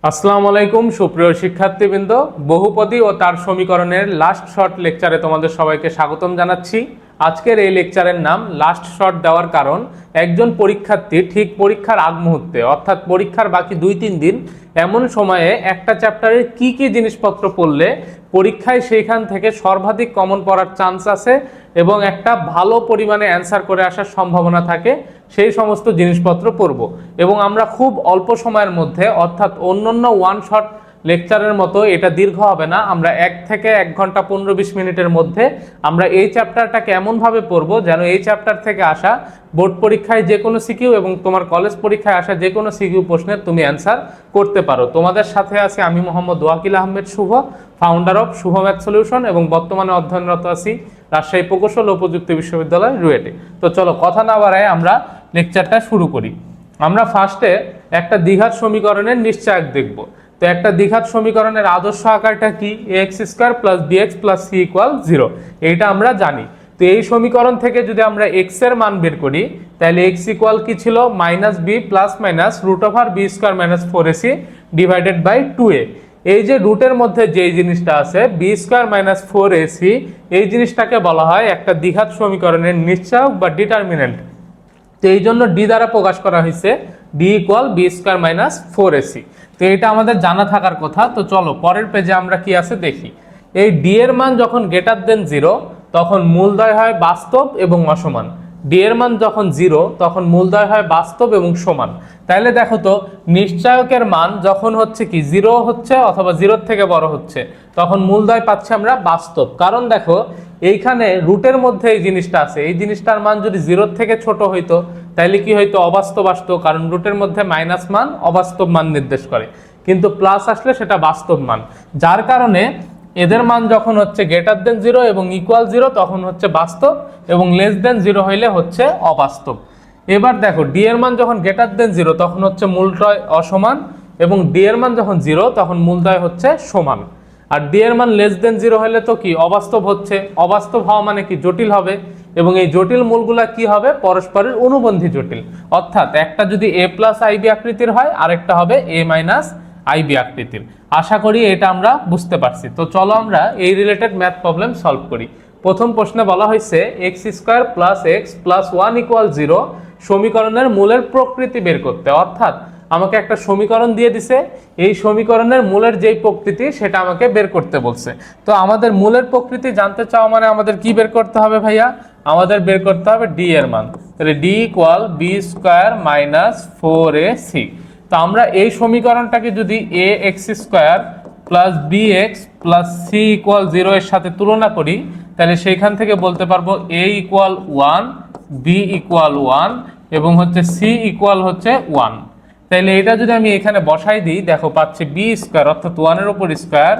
আসসালামু আলাইকুম সুপ্রিয় শিক্ষার্থীবৃন্দ, বহুপদী ও তার সমীকরণের লাস্ট শর্ট লেকচারে তোমাদের সবাইকে স্বাগতম জানাচ্ছি। আজকের এই লেকচারের নাম লাস্ট শর্ট দেওয়ার কারণ, একজন পরীক্ষার্থী ঠিক পরীক্ষার আগ মুহূর্তে অর্থাৎ পরীক্ষার বাকি 2-3 দিন এমন সময়ে একটা চ্যাপ্টারের কি কি জিনিসপত্র পড়লে পরীক্ষায় সেইখান থেকে সর্বাধিক কমন পড়ার চান্স আছে এবং একটা ভালো পরিমাণে অ্যান্সার করে আসার সম্ভাবনা থাকে, সেই সমস্ত জিনিসপত্র পড়ব। এবং আমরা খুব অল্প সময়ের মধ্যে অর্থাৎ অন্যান্য ওয়ান শট লেকচারের মতো এটা দীর্ঘ হবে না, আমরা 1 থেকে 1 ঘন্টা 15-20 মিনিটের মধ্যে আমরা এই চ্যাপ্টারটাকে এমনভাবে পড়ব যেন এই চ্যাপ্টার থেকে আসা বোর্ড পরীক্ষায় যে কোনো সিকিউ এবং তোমার কলেজ পরীক্ষায় আসা যে কোনো সিকিউ প্রশ্নের তুমি অ্যান্সার করতে পারো। তোমাদের সাথে আছি আমি Mohammad Wakil Ahmed Shuvo, founder of Shuvo math solution, এবং বর্তমানে অধ্যয়নরত আছি রাজশাহী প্রকৌশল ও প্রযুক্তি বিশ্ববিদ্যালয় রুয়েটে। তো চলো কথা না বাড়ায় আমরা লেকচারটা শুরু করি। আমরা ফার্স্টে একটা দ্বিঘাত সমীকরণের নিশ্চায়ক দেখব। তো একটা দ্বিঘাত সমীকরণের আদর্শ আকারটা কি? ax² + bx + c = 0। এইটা আমরা জানি। তো এই সমীকরণ থেকে যদি আমরা x এর মান বের করি তাহলে x = কি ছিল? -b ± √b² - 4ac / 2a। এই যে রুটের মধ্যে যে জিনিসটা আছে b² - 4ac, এই জিনিসটাকে বলা হয় একটা দ্বিঘাত সমীকরণের নিশ্চায়ক বা ডিটারমিনেন্ট। তো এই জন্য ডি দ্বারা প্রকাশ করা হয়েছে, d = b² - 4ac। তো এটা আমাদের জানা থাকার কথা। তো চলো পরের পেজে আমরা কি আছে দেখি। এই ডি এর মান যখন >0 তখন মূলদ্বয় হয় বাস্তব এবং অসমান। ডি এর মান যখন 0 তখন মূলদ্বয় হয় বাস্তব এবং সমান। তাহলে দেখো তো, নিশ্চায়কের মান যখন হচ্ছে কি 0 হচ্ছে অথবা 0 থেকে বড় হচ্ছে তখন মূলদ্বয় পাচ্ছি আমরা বাস্তব। কারণ দেখো এইখানে রুটের মধ্যে এই জিনিসটা আছে, এই জিনিসটার মান যদি 0 থেকে ছোট হইতো তাহলে কি হইতো? অবাস্তব আসতো, কারণ রুটের মধ্যে মাইনাস মান অবাস্তব মান নির্দেশ করে, কিন্তু প্লাস আসলে সেটা বাস্তব মান। যার কারণে এদের মান যখন হচ্ছে >0 এবং =0 তখন হচ্ছে বাস্তব, এবং <0 হইলে হচ্ছে অবাস্তব। এবার দেখো ডি এর মান যখন >0 তখন হচ্ছে মূলদ্বয় অসমান, এবং ডি এর মান যখন 0 তখন মূলদ্বয় হচ্ছে সমান। আর ডি এর মান <0 হলে তো কি অবাস্তব হচ্ছে, অবাস্তব হওয়া মানে কি জটিল হবে, এবং এই জটিল মূলগুলা কি হবে? পরস্পরের অনুবন্ধী জটিল। অর্থাৎ একটা যদি a + ib আকৃতির হয় আরেকটা হবে a - ib আকৃতির। আশা করি এটা আমরা বুঝতে পারছি। তো চলো আমরা এই রিলেটেড ম্যাথ প্রবলেম সলভ করি। প্রথম প্রশ্নে বলা হয়েছে x² + x + 1 = 0 সমীকরণের মূলের প্রকৃতি বের করতে। অর্থাৎ আমাকে একটা সমীকরণ দিয়ে দিছে, এই সমীকরণের মূলের যেই প্রকৃতি সেটা আমাকে বের করতে বলছে। তো আমাদের মূলের প্রকৃতি জানতে চাওয়া মানে আমাদের কি বের করতে হবে ভাইয়া? আমাদের বের করতে হবে ডি এর মান। তাহলে d = b² - 4ac। তো আমরা এই সমীকরণটাকে যদি ax² + bx + c = 0 এর সাথে তুলনা করি তাহলে সেইখান থেকে বলতে পারবো a = 1, b = 1 এবং হচ্ছে c = 1। তাহলে এটা যদি আমি এখানে বসাই দিই, দেখো পাচ্ছি b² অর্থাৎ 1 এর উপর স্কয়ার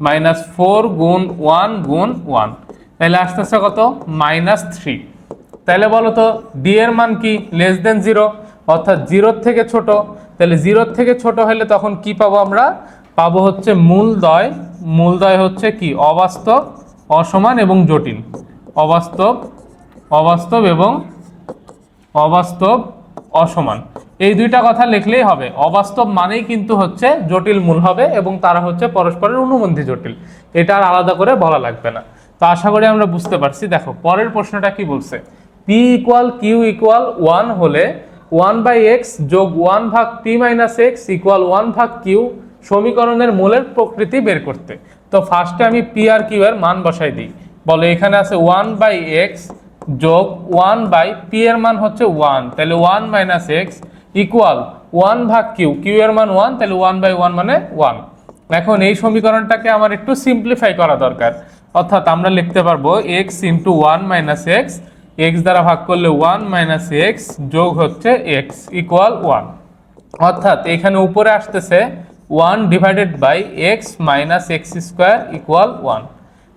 -4 × 1 × 1, তাহলে আসতেছে কত? -3। তাহলে বলো তো ডি এর মান কি? <0 অর্থাৎ 0 থেকে ছোট। তাহলে 0 থেকে ছোট হলে তখন কি পাবো? আমরা পাবো হচ্ছে মূলদ্বয়। মূলদ্বয় হচ্ছে কি? অবাস্তব, অসমান এবং জটিল। অবাস্তব, অবাস্তব এবং অবাস্তব, অসমান, এই দুইটা কথা লিখলেই হবে। অবাস্তব মানেই কিন্তু হচ্ছে জটিল মূল হবে, এবং তারা হচ্ছে পরস্পরের অনুবন্ধী জটিল, এটা আর আলাদা করে বলা লাগবে না। তো আশা করি আমরা বুঝতে পারছি। দেখো পরের প্রশ্নটা কি বলছে? p = q = 1 হলে 1/x + 1/p - x = 1/q সমীকরণের মূলের প্রকৃতি বের করতে। তো ফার্স্টে আমি p আর q এর মান বসাই দিই। বলে এখানে আছে 1/x + 1/p এর মান হচ্ছে 1, তাহলে 1 - x = 1/q, q এর মান 1, তাহলে 1/1 মানে 1। এখন এই সমীকরণটাকে আমার একটু সিম্পলিফাই করা দরকার, অর্থাৎ আমরা লিখতে পারবো x × 1 - x, x দ্বারা ভাগ করলে 1 - x যোগ হচ্ছে x = 1। অর্থাৎ এখানে উপরে আসতেছে 1/x - x² = 1।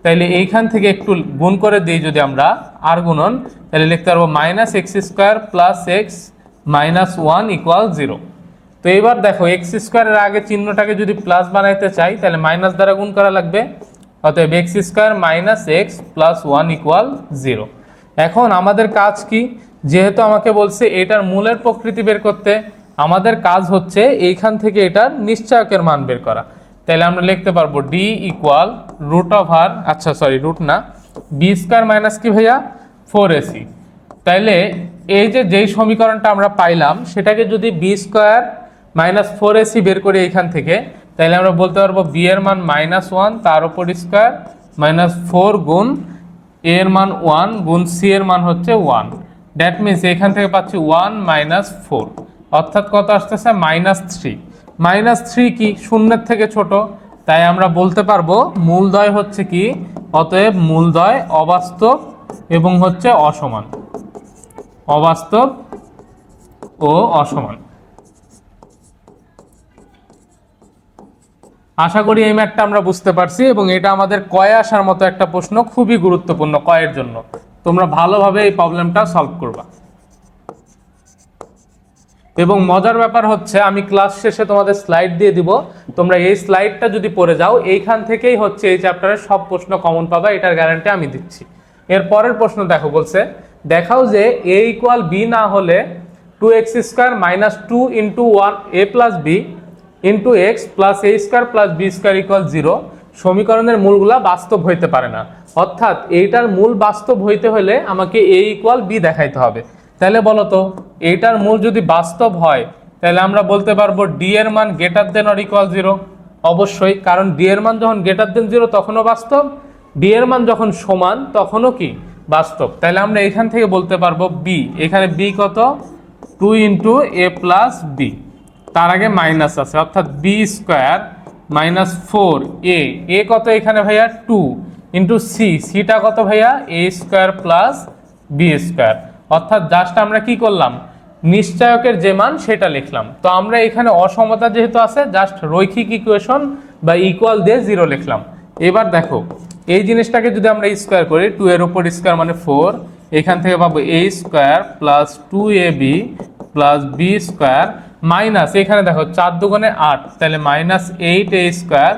তাইলে এইখান থেকে একটু গুণ করে দিই, যদি আমরা আর গুণন, তাহলে লিখতে পারবো -x² + x - 1 = 0। তো এবার দেখো x² এর আগে চিহ্নটাকে যদি প্লাস বানাইতে চাই তাহলে মাইনাস দ্বারা গুণ করা লাগবে। অতএব x² - x + 1 = 0। এখন আমাদের কাজ কি? যেহেতু আমাকে বলছে এটার মূলের প্রকৃতি বের করতে, আমাদের কাজ হচ্ছে এইখান থেকে এটার নিশ্চয়কের মান বের করা। তাহলে আমরা লিখতে পারবো ডি ইকুয়াল রুট অফ আর, আচ্ছা সরি রুট না, বি স্কোয়ার মাইনাস কি ভাইয়া 4ac। তাইলে এই যে যেই সমীকরণটা আমরা পাইলাম সেটাকে যদি বি স্কোয়ার মাইনাস 4ac বের করি এইখান থেকে, তাহলে আমরা বলতে পারবো বি এর মান -1 তার উপর স্কোয়ার মাইনাস 4 গুণ এ এর মান 1 গুণ সি এর মান হচ্ছে 1। দ্যাট মিনস এখান থেকে পাচ্ছি 1 - 4, অর্থাৎ কত আসতেছে -3। -3 কি শূন্যের থেকে ছোট, তাই আমরা বলতে পারবো মূলদ্বয় হচ্ছে কি, অতএব মূলদ্বয় অবাস্তব এবং হচ্ছে অসমান, অবাস্তব ও অসমান। আশা করি এই ম্যাথটা আমরা বুঝতে পারছি এবং এটা আমাদের কয়ে আসার মতো একটা প্রশ্ন, খুবই গুরুত্বপূর্ণ কয়ের জন্য। তোমরা ভালোভাবে এই প্রবলেমটা সলভ করবা। এবং মজার ব্যাপার হচ্ছে আমি ক্লাস শেষে তোমাদের স্লাইড দিয়ে দিব, তোমরা এই স্লাইডটা যদি পড়ে যাও এইখান থেকেই হচ্ছে এই চ্যাপ্টারের সব প্রশ্ন কমন পাবা, এটার গ্যারান্টি আমি দিচ্ছি। এর পরের প্রশ্ন দেখো, বলছে দেখাও যে a ইকুয়াল b না হলে 2x square minus 2 into 1 a plus b into x plus a square plus b square equal 0 সমীকরণের মূলগুলা বাস্তব হইতে পারে না। অর্থাৎ এইটার মূল বাস্তব হইতে হলে আমাকে a ইকুয়াল b দেখাইতে হবে। তাহলে বলো তো এইটার মূল যদি বাস্তব হয় তাহলে আমরা বলতে পারবো d এর মান গ্রেটার দেন অর ইকুয়াল 0। অবশ্যই, কারণ d এর মান যখন গ্রেটার দেন 0 তখনও বাস্তব, d এর মান যখন সমান তখনও কি বাস্তব। তাহলে আমরা এখান থেকে বলতে পারবো b, এখানে b কত 2 ইন্টু এ প্লাস b, তার আগে মাইনাস আছে অর্থাৎ b স্কোয়ার মাইনাস 4a, এ কত এখানে ভাইয়া 2 ইন্টু সি, সিটা কত ভাইয়া a square plus b square. অর্থাৎ জাস্ট আমরা কি করলাম, নিশ্চয়কের যে মান সেটা লিখলাম। তো আমরা এখানে অসমতা যেহেতু আছে জাস্ট রৈখিক ইকুয়েশন বা ইকুয়াল দিয়ে 0 লিখলাম। এবার দেখো এই জিনিসটাকে যদি আমরা স্কোয়ার করি, 2 এর উপর স্কোয়ার মানে 4, এখান থেকে পাবো a square plus 2ab plus b square minus, এখানে দেখো 4 দুগুণে 8, তাহলে minus 8a square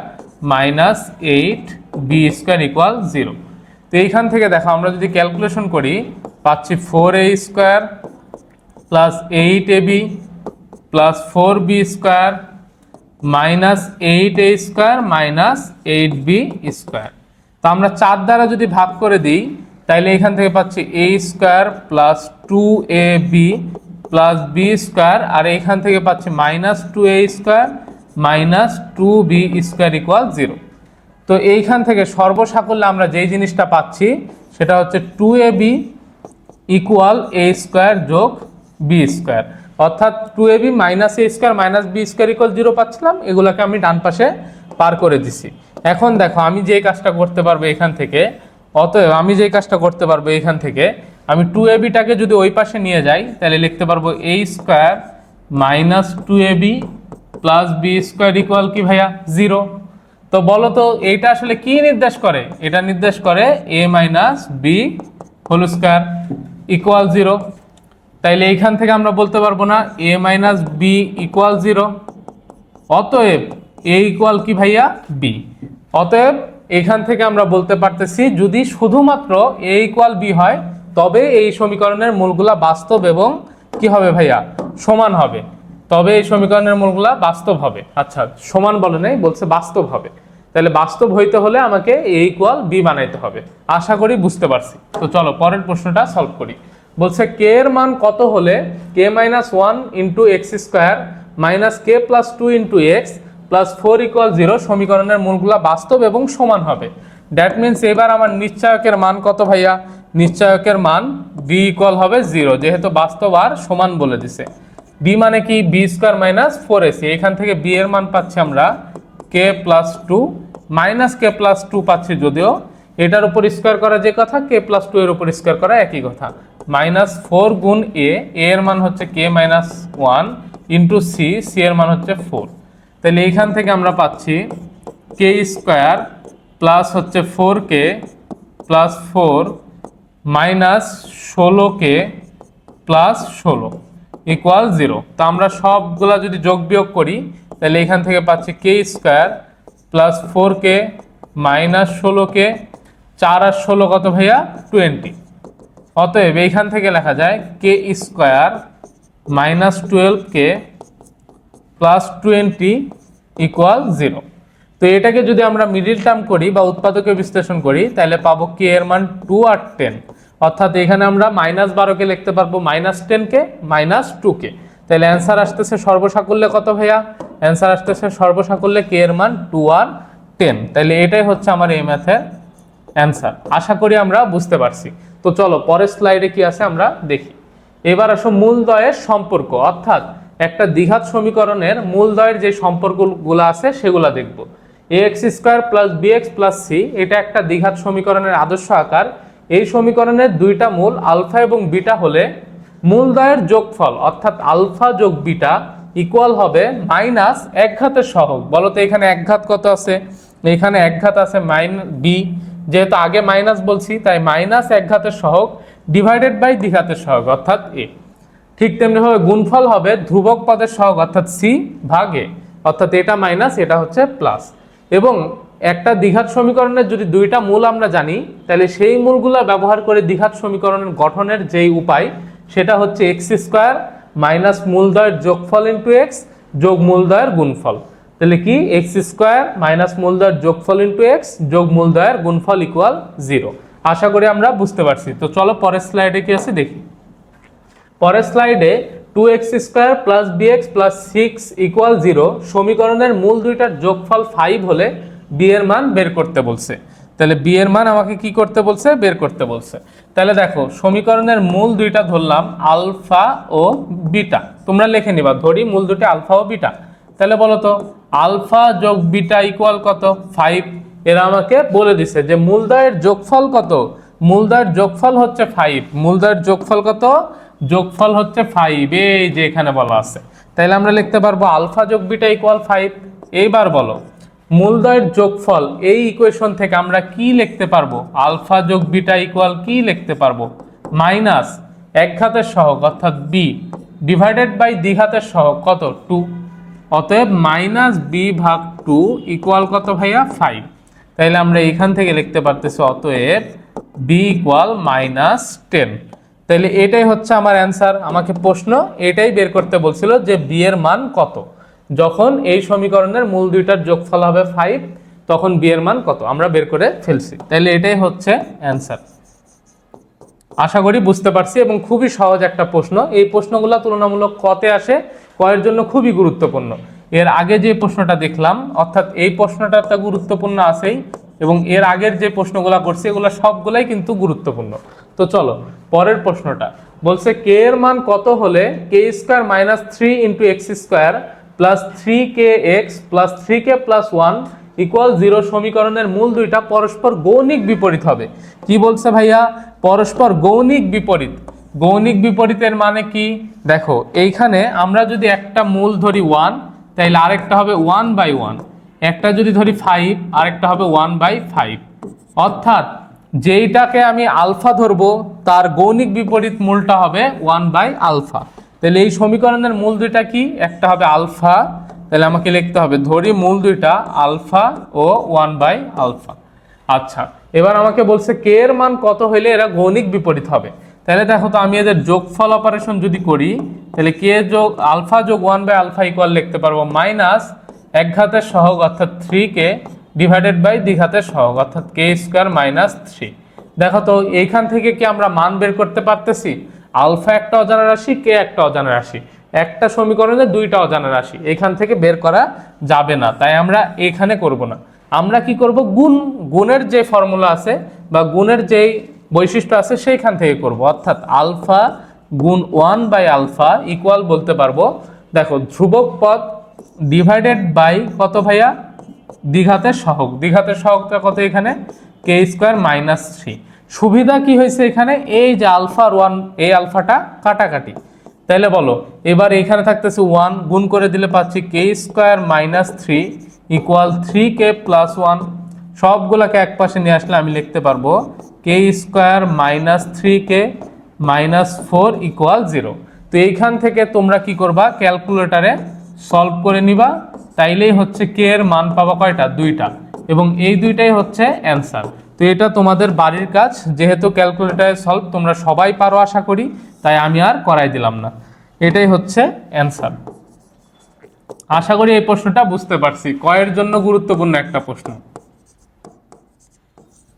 minus 8b square equal 0। তো এইখান থেকে দেখো আমরা যদি ক্যালকুলেশন করি পাচ্ছি 4a square plus 8ab plus 4b square minus 8a square minus 8b square. তো আমরা 4 দ্বারা যদি ভাগ করে দিই তাহলে এখান থেকে পাচ্ছি a square plus 2ab plus b square, আর এখান থেকে পাচ্ছি minus 2a square minus 2b square equal 0। তো এইখান থেকে সর্বসাকল্যে আমরা যেই জিনিসটা পাচ্ছি সেটা হচ্ছে 2ab ইকুয়াল a স্কোয়ার যোগ b স্কোয়ার, অর্থাৎ 2ab minus a square minus b square equal 0 পাচ্ছিলাম, এগুলোকে আমি ডান পাশে পার করে দিছি। এখন দেখো আমি যে কাজটা করতে পারবো এখান থেকে, অতএব আমি যে কাজটা করতে পারবো এখান থেকে, আমি 2abটাকে যদি ওই পাশে নিয়ে যাই তাহলে লিখতে পারবো a square minus 2ab plus b square equal কি ভাইয়া 0। তো বলো তো এইটা আসলে কি নির্দেশ করে, এটা নির্দেশ করে a minus b whole square equal 0। তাইলে এইখান থেকে আমরা বলতে পারবো না a মাইনাস b ইকুয়াল 0, অতএব a ইকুয়াল কি ভাইয়া b। অতএব এখান থেকে আমরা বলতে পারতেছি যদি শুধুমাত্র a ইকুয়াল b হয় তবে এই সমীকরণের মূলগুলা বাস্তব এবং কি হবে ভাইয়া সমান হবে, তবে এই সমীকরণের মূলগুলা বাস্তব হবে। আচ্ছা সমান বলে নাই, বলছে বাস্তব হবে। তাহলে বাস্তব হইতে হলে আমাকে a ইকুয়াল b বানাইতে হবে। আশা করি বুঝতে পারছি। তো চলো পরের প্রশ্নটা সলভ করি। বলছে k এর মান কত হলে k minus 1 into x square minus k plus 2 into x plus 4 equal 0 সমীকরণের মূলগুলা বাস্তব এবং সমান হবে। দ্যাট মিনস এবার আমার নিশ্চয়কের মান কত ভাইয়া, নিশ্চয়কের মান b ইকুয়াল হবে 0, যেহেতু বাস্তব আর সমান বলে দিছে। b মানে কি b স্কোয়ার মাইনাস 4ac, এখান থেকে b এর মান পাচ্ছি আমরা k plus 2 minus k plus 2 পাচ্ছি, যদিও এটার উপর স্কোয়ার করা যে কথা k প্লাস 2 এর উপর স্কোয়ার করা একই কথা। মাইনাস 4 গুণ a, এর মান হচ্ছে k minus 1 into c, c এর মান হচ্ছে 4। তাহলে এইখান থেকে আমরা পাচ্ছি k স্কোয়ার প্লাস হচ্ছে 4k plus 4 minus 16k plus 16 equal 0। তো আমরা সবগুলা যদি যোগ বিয়োগ করি তাহলে এখান থেকে পাচ্ছি k square plus 4k minus 16k, 4 আর 16 কত ভাইয়া 20। অতএব এইখান থেকে লেখা যায় k square minus 12k plus 20 equal 0। তো এটাকে যদি আমরা মিডিল টার্ম করি বা উৎপাদকে বিশ্লেষণ করি তাহলে পাবো কে এর মান 2 আর 10, অর্থাৎ এখানে আমরা -12কে লিখতে পারবো -10কে -2কে। তাহলে অ্যান্সার আসতেছে সর্বসাকুল্যে কত ভাইয়া? অ্যান্সার আসতেছে সর্বসাকুল্যে কে এর মান 2 আর 10। তাহলে এটাই হচ্ছে আমার এই ম্যাথের অ্যান্সার। আশা করি আমরা বুঝতে পারছি। তো চলো পরের স্লাইডে কি আছে আমরা দেখি। এবার আসো মূলদ্বয়ের সম্পর্ক, অর্থাৎ একটা দ্বিঘাত সমীকরণের মূলদ্বয়ের যে সম্পর্কগুলো আছে সেগুলো দেখব। ax² + bx + c এটা একটা দ্বিঘাত সমীকরণের আদর্শ আকার। এই সমীকরণের দুইটা মূল আলফা এবং বিটা হলে মূলদ্বয়ের যোগফল অর্থাৎ আলফা যোগ বিটা ইকুয়াল হবে মাইনাস একঘাতের সহগ। বলো তো এখানে একঘাত কত আছে? এখানে একঘাত আছে বি, যেহেতু আগে মাইনাস বলছি তাই মাইনাস একঘাতের সহগ ডিভাইডেড বাই দ্বিঘাতের সহগ অর্থাৎ এ। ঠিক তেমনিভাবে গুণফল হবে ধ্রুবক পদের সহগ অর্থাৎ সি ভাগ এ, অর্থাৎ এটা মাইনাস এটা হচ্ছে প্লাস। এবং একটা দ্বিঘাত সমীকরণের যদি দুইটা মূল আমরা জানি তাহলে সেই মূলগুলো ব্যবহার করে দ্বিঘাত সমীকরণের গঠনের যেই উপায় সেটা হচ্ছে x² মাইনাস মূলদ্বয়ের যোগফল ইন্টু এক্স যোগ মূলদ্বয়ের গুণফল। তাহলে কি x² মাইনাস মূলদ্বয়ের যোগফল ইন্টু এক্স যোগ মূলদ্বয়ের গুণফল ইকুয়াল 0। আশা করি আমরা বুঝতে পারছি। তো চলো পরের স্লাইডে কি আছে দেখি। পরের স্লাইডে 2x² + bx + 6 ইকুয়াল 0 সমীকরণের মূল দুইটার যোগফল 5 হলে b এর মান বের করতে বলছে। তাহলে b এর মান আমাকে কি করতে বলছে? বের করতে বলছে। তাহলে দেখো সমীকরণের মূল দুইটা ধরলাম আলফা ও বিটা, তোমরা লিখে নিবা ধরি মূল দুটো আলফা ও বিটা। তাহলে বলো তো আলফা যোগ বিটা ইকুয়াল কত? 5। এরা আমাকে বলে দিছে যে মূলদ্বয়ের যোগফল কত? মূলদ্বয়ের যোগফল হচ্ছে 5। মূলদ্বয়ের যোগফল কত? যোগফল হচ্ছে 5, এই যে এখানে বলা আছে। তাহলে আমরা লিখতে পারবো আলফা যোগ বিটা ইকুয়াল 5। এইবার বলো মূলদ্বয়ের যোগফল এই ইকুয়েশন থেকে আমরা কি লিখতে পারবো? আলফা যোগ বিটা ইকুয়াল কি লিখতে পারবো? মাইনাস একঘাতের সহগ অর্থাৎ বি ডিভাইডেড বাই দ্বিঘাতের সহগ কত? 2। অতএব -b/2 ইকুয়াল কত ভাইয়া? 5। তাইলে আমরা এখান থেকে লিখতে পারতেছি অতএব b ইকুয়াল -10। তাহলে এটাই হচ্ছে আমার অ্যান্সার। আমাকে প্রশ্ন এটাই বের করতে বলছিল যে b এর মান কত। যখন এই সমীকরণের মূল দুইটার যোগফল হবে 5 তখন b এর মান কত আমরা বের করে ফেলছি। তাহলে এটাই হচ্ছে অ্যান্সার। আশা করি বুঝতে পারছি এবং খুবই সহজ একটা প্রশ্ন। এই প্রশ্নগুলো তুলনামূলক কতে আসে, কয়ের জন্য খুবই গুরুত্বপূর্ণ। এর আগে যে প্রশ্নটা দেখলাম অর্থাৎ এই প্রশ্নটা একটা গুরুত্বপূর্ণ আছেই এবং এর আগের যে প্রশ্নগুলো করছি এগুলো সবগুলাই কিন্তু গুরুত্বপূর্ণ। তো চলো পরের প্রশ্নটা বলছে কে এর মান কত হলে k² - 3 × x² + 3kx + 3k + 1 equal 0 সমীকরণের মূল দুইটা পরস্পর গৌণিক বিপরীত হবে। কি বলছে ভাইয়া? পরস্পর গৌণিক বিপরীত। গৌণিক বিপরীতের মানে কি? দেখো এইখানে আমরা যদি একটা মূল ধরি 1 তাহলে আরেকটা হবে 1/1, একটা যদি ধরি 5 আরেকটা হবে 1/5। অর্থাৎ যেইটাকে আমি আলফা ধরবো তার গৌণিক বিপরীত মূলটা হবে 1/α। তাহলে এই সমীকরণের মূল দুইটা কি? একটা হবে আলফা, তাহলে আমাকে লিখতে হবে ধরি মূল দুইটা আলফা ও 1/α। আচ্ছা এবার আমাকে বলছে কে এর মান কত হইলে এরা গৌণিক বিপরীত হবে। তাহলে দেখো তো আমি এদের যোগফল অপারেশন যদি করি তাহলে কে যোগ আলফা যোগ 1/α ইকুয়াল লিখতে পারবো মাইনাস একঘাতের সহগ অর্থাৎ 3k ডিভাইডেড বাই দ্বিঘাতের সহগ অর্থাৎ k² - 3। দেখো তো এইখান থেকে কি আমরা মান বের করতে পারতেছি? আলফা একটা অজানা রাশি, কে একটা অজানা রাশি, একটা সমীকরণে দুইটা অজানা রাশি, এখান থেকে বের করা যাবে না, তাই আমরা এখানে করব না। আমরা কি করব? গুণের যে ফর্মুলা আছে বা গুণের যেই বৈশিষ্ট্য আছে সেইখান থেকে করব। অর্থাৎ আলফা গুণ 1/α ইকুয়াল বলতে পারবো দেখো ধ্রুবক পদ ডিভাইডেড বাই কত ভাইয়া? দ্বিঘাতের সহগ। দ্বিঘাতের সহগটা কত এখানে? k² - 3। সুবিধা কি হয়েছে এখানে? এই যে আলফা আর 1 এই আলফাটা কাটাকাটি। তাহলে বলো এবার এখানে থাকতেছে 1 গুণ করে দিলে পাচ্ছি k² - 3 ইকুয়াল 3k + 1। সবগুলোকে এক পাশে নিয়ে আসলে আমি লিখতে পারবো k² - 3k - 4 ইকুয়াল 0। তো এইখান থেকে তোমরা কি করবা? ক্যালকুলেটারে সলভ করে নিবা, তাইলেই হচ্ছে কে এর মান পাবা কয়টা? 2টা, এবং এই দুইটাই হচ্ছে অ্যান্সার। তো এটা তোমাদের বাড়ির কাজ, যেহেতু ক্যালকুলেটারে সলভ তোমরা সবাই পারো আশা করি, তাই আমি আর করাই দিলাম না। এটাই হচ্ছে অ্যান্সার। আশা করি এই প্রশ্নটা বুঝতে পারছি, কয়ের জন্য গুরুত্বপূর্ণ একটা প্রশ্ন।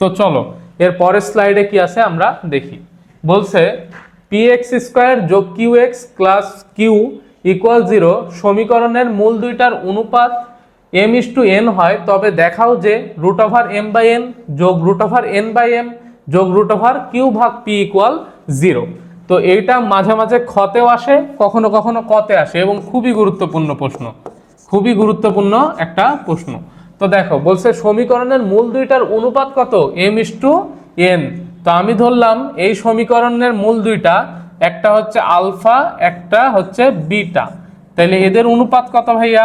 তো চলো এর পরের স্লাইডে কি আছে আমরা দেখি। বলছে px² যোগ qx প্লাস q ইকুয়াল 0 সমীকরণের মূল দুইটার অনুপাত m:n হয়, তবে দেখাও যে √m/n যোগ √n/m যোগ √q ভাগ p ইকুয়াল 0। তো এইটা মাঝে মাঝে খতেও আসে, কখনো কখনো কতে আসে, এবং খুবই গুরুত্বপূর্ণ প্রশ্ন, খুবই গুরুত্বপূর্ণ একটা প্রশ্ন। তো দেখো বলছে সমীকরণের মূল দুইটার অনুপাত কত, m:n। তো আমি ধরলাম এই সমীকরণের মূল দুইটা, একটা হচ্ছে আলফা একটা হচ্ছে বিটা, তাহলে এদের অনুপাত কত ভাইয়া,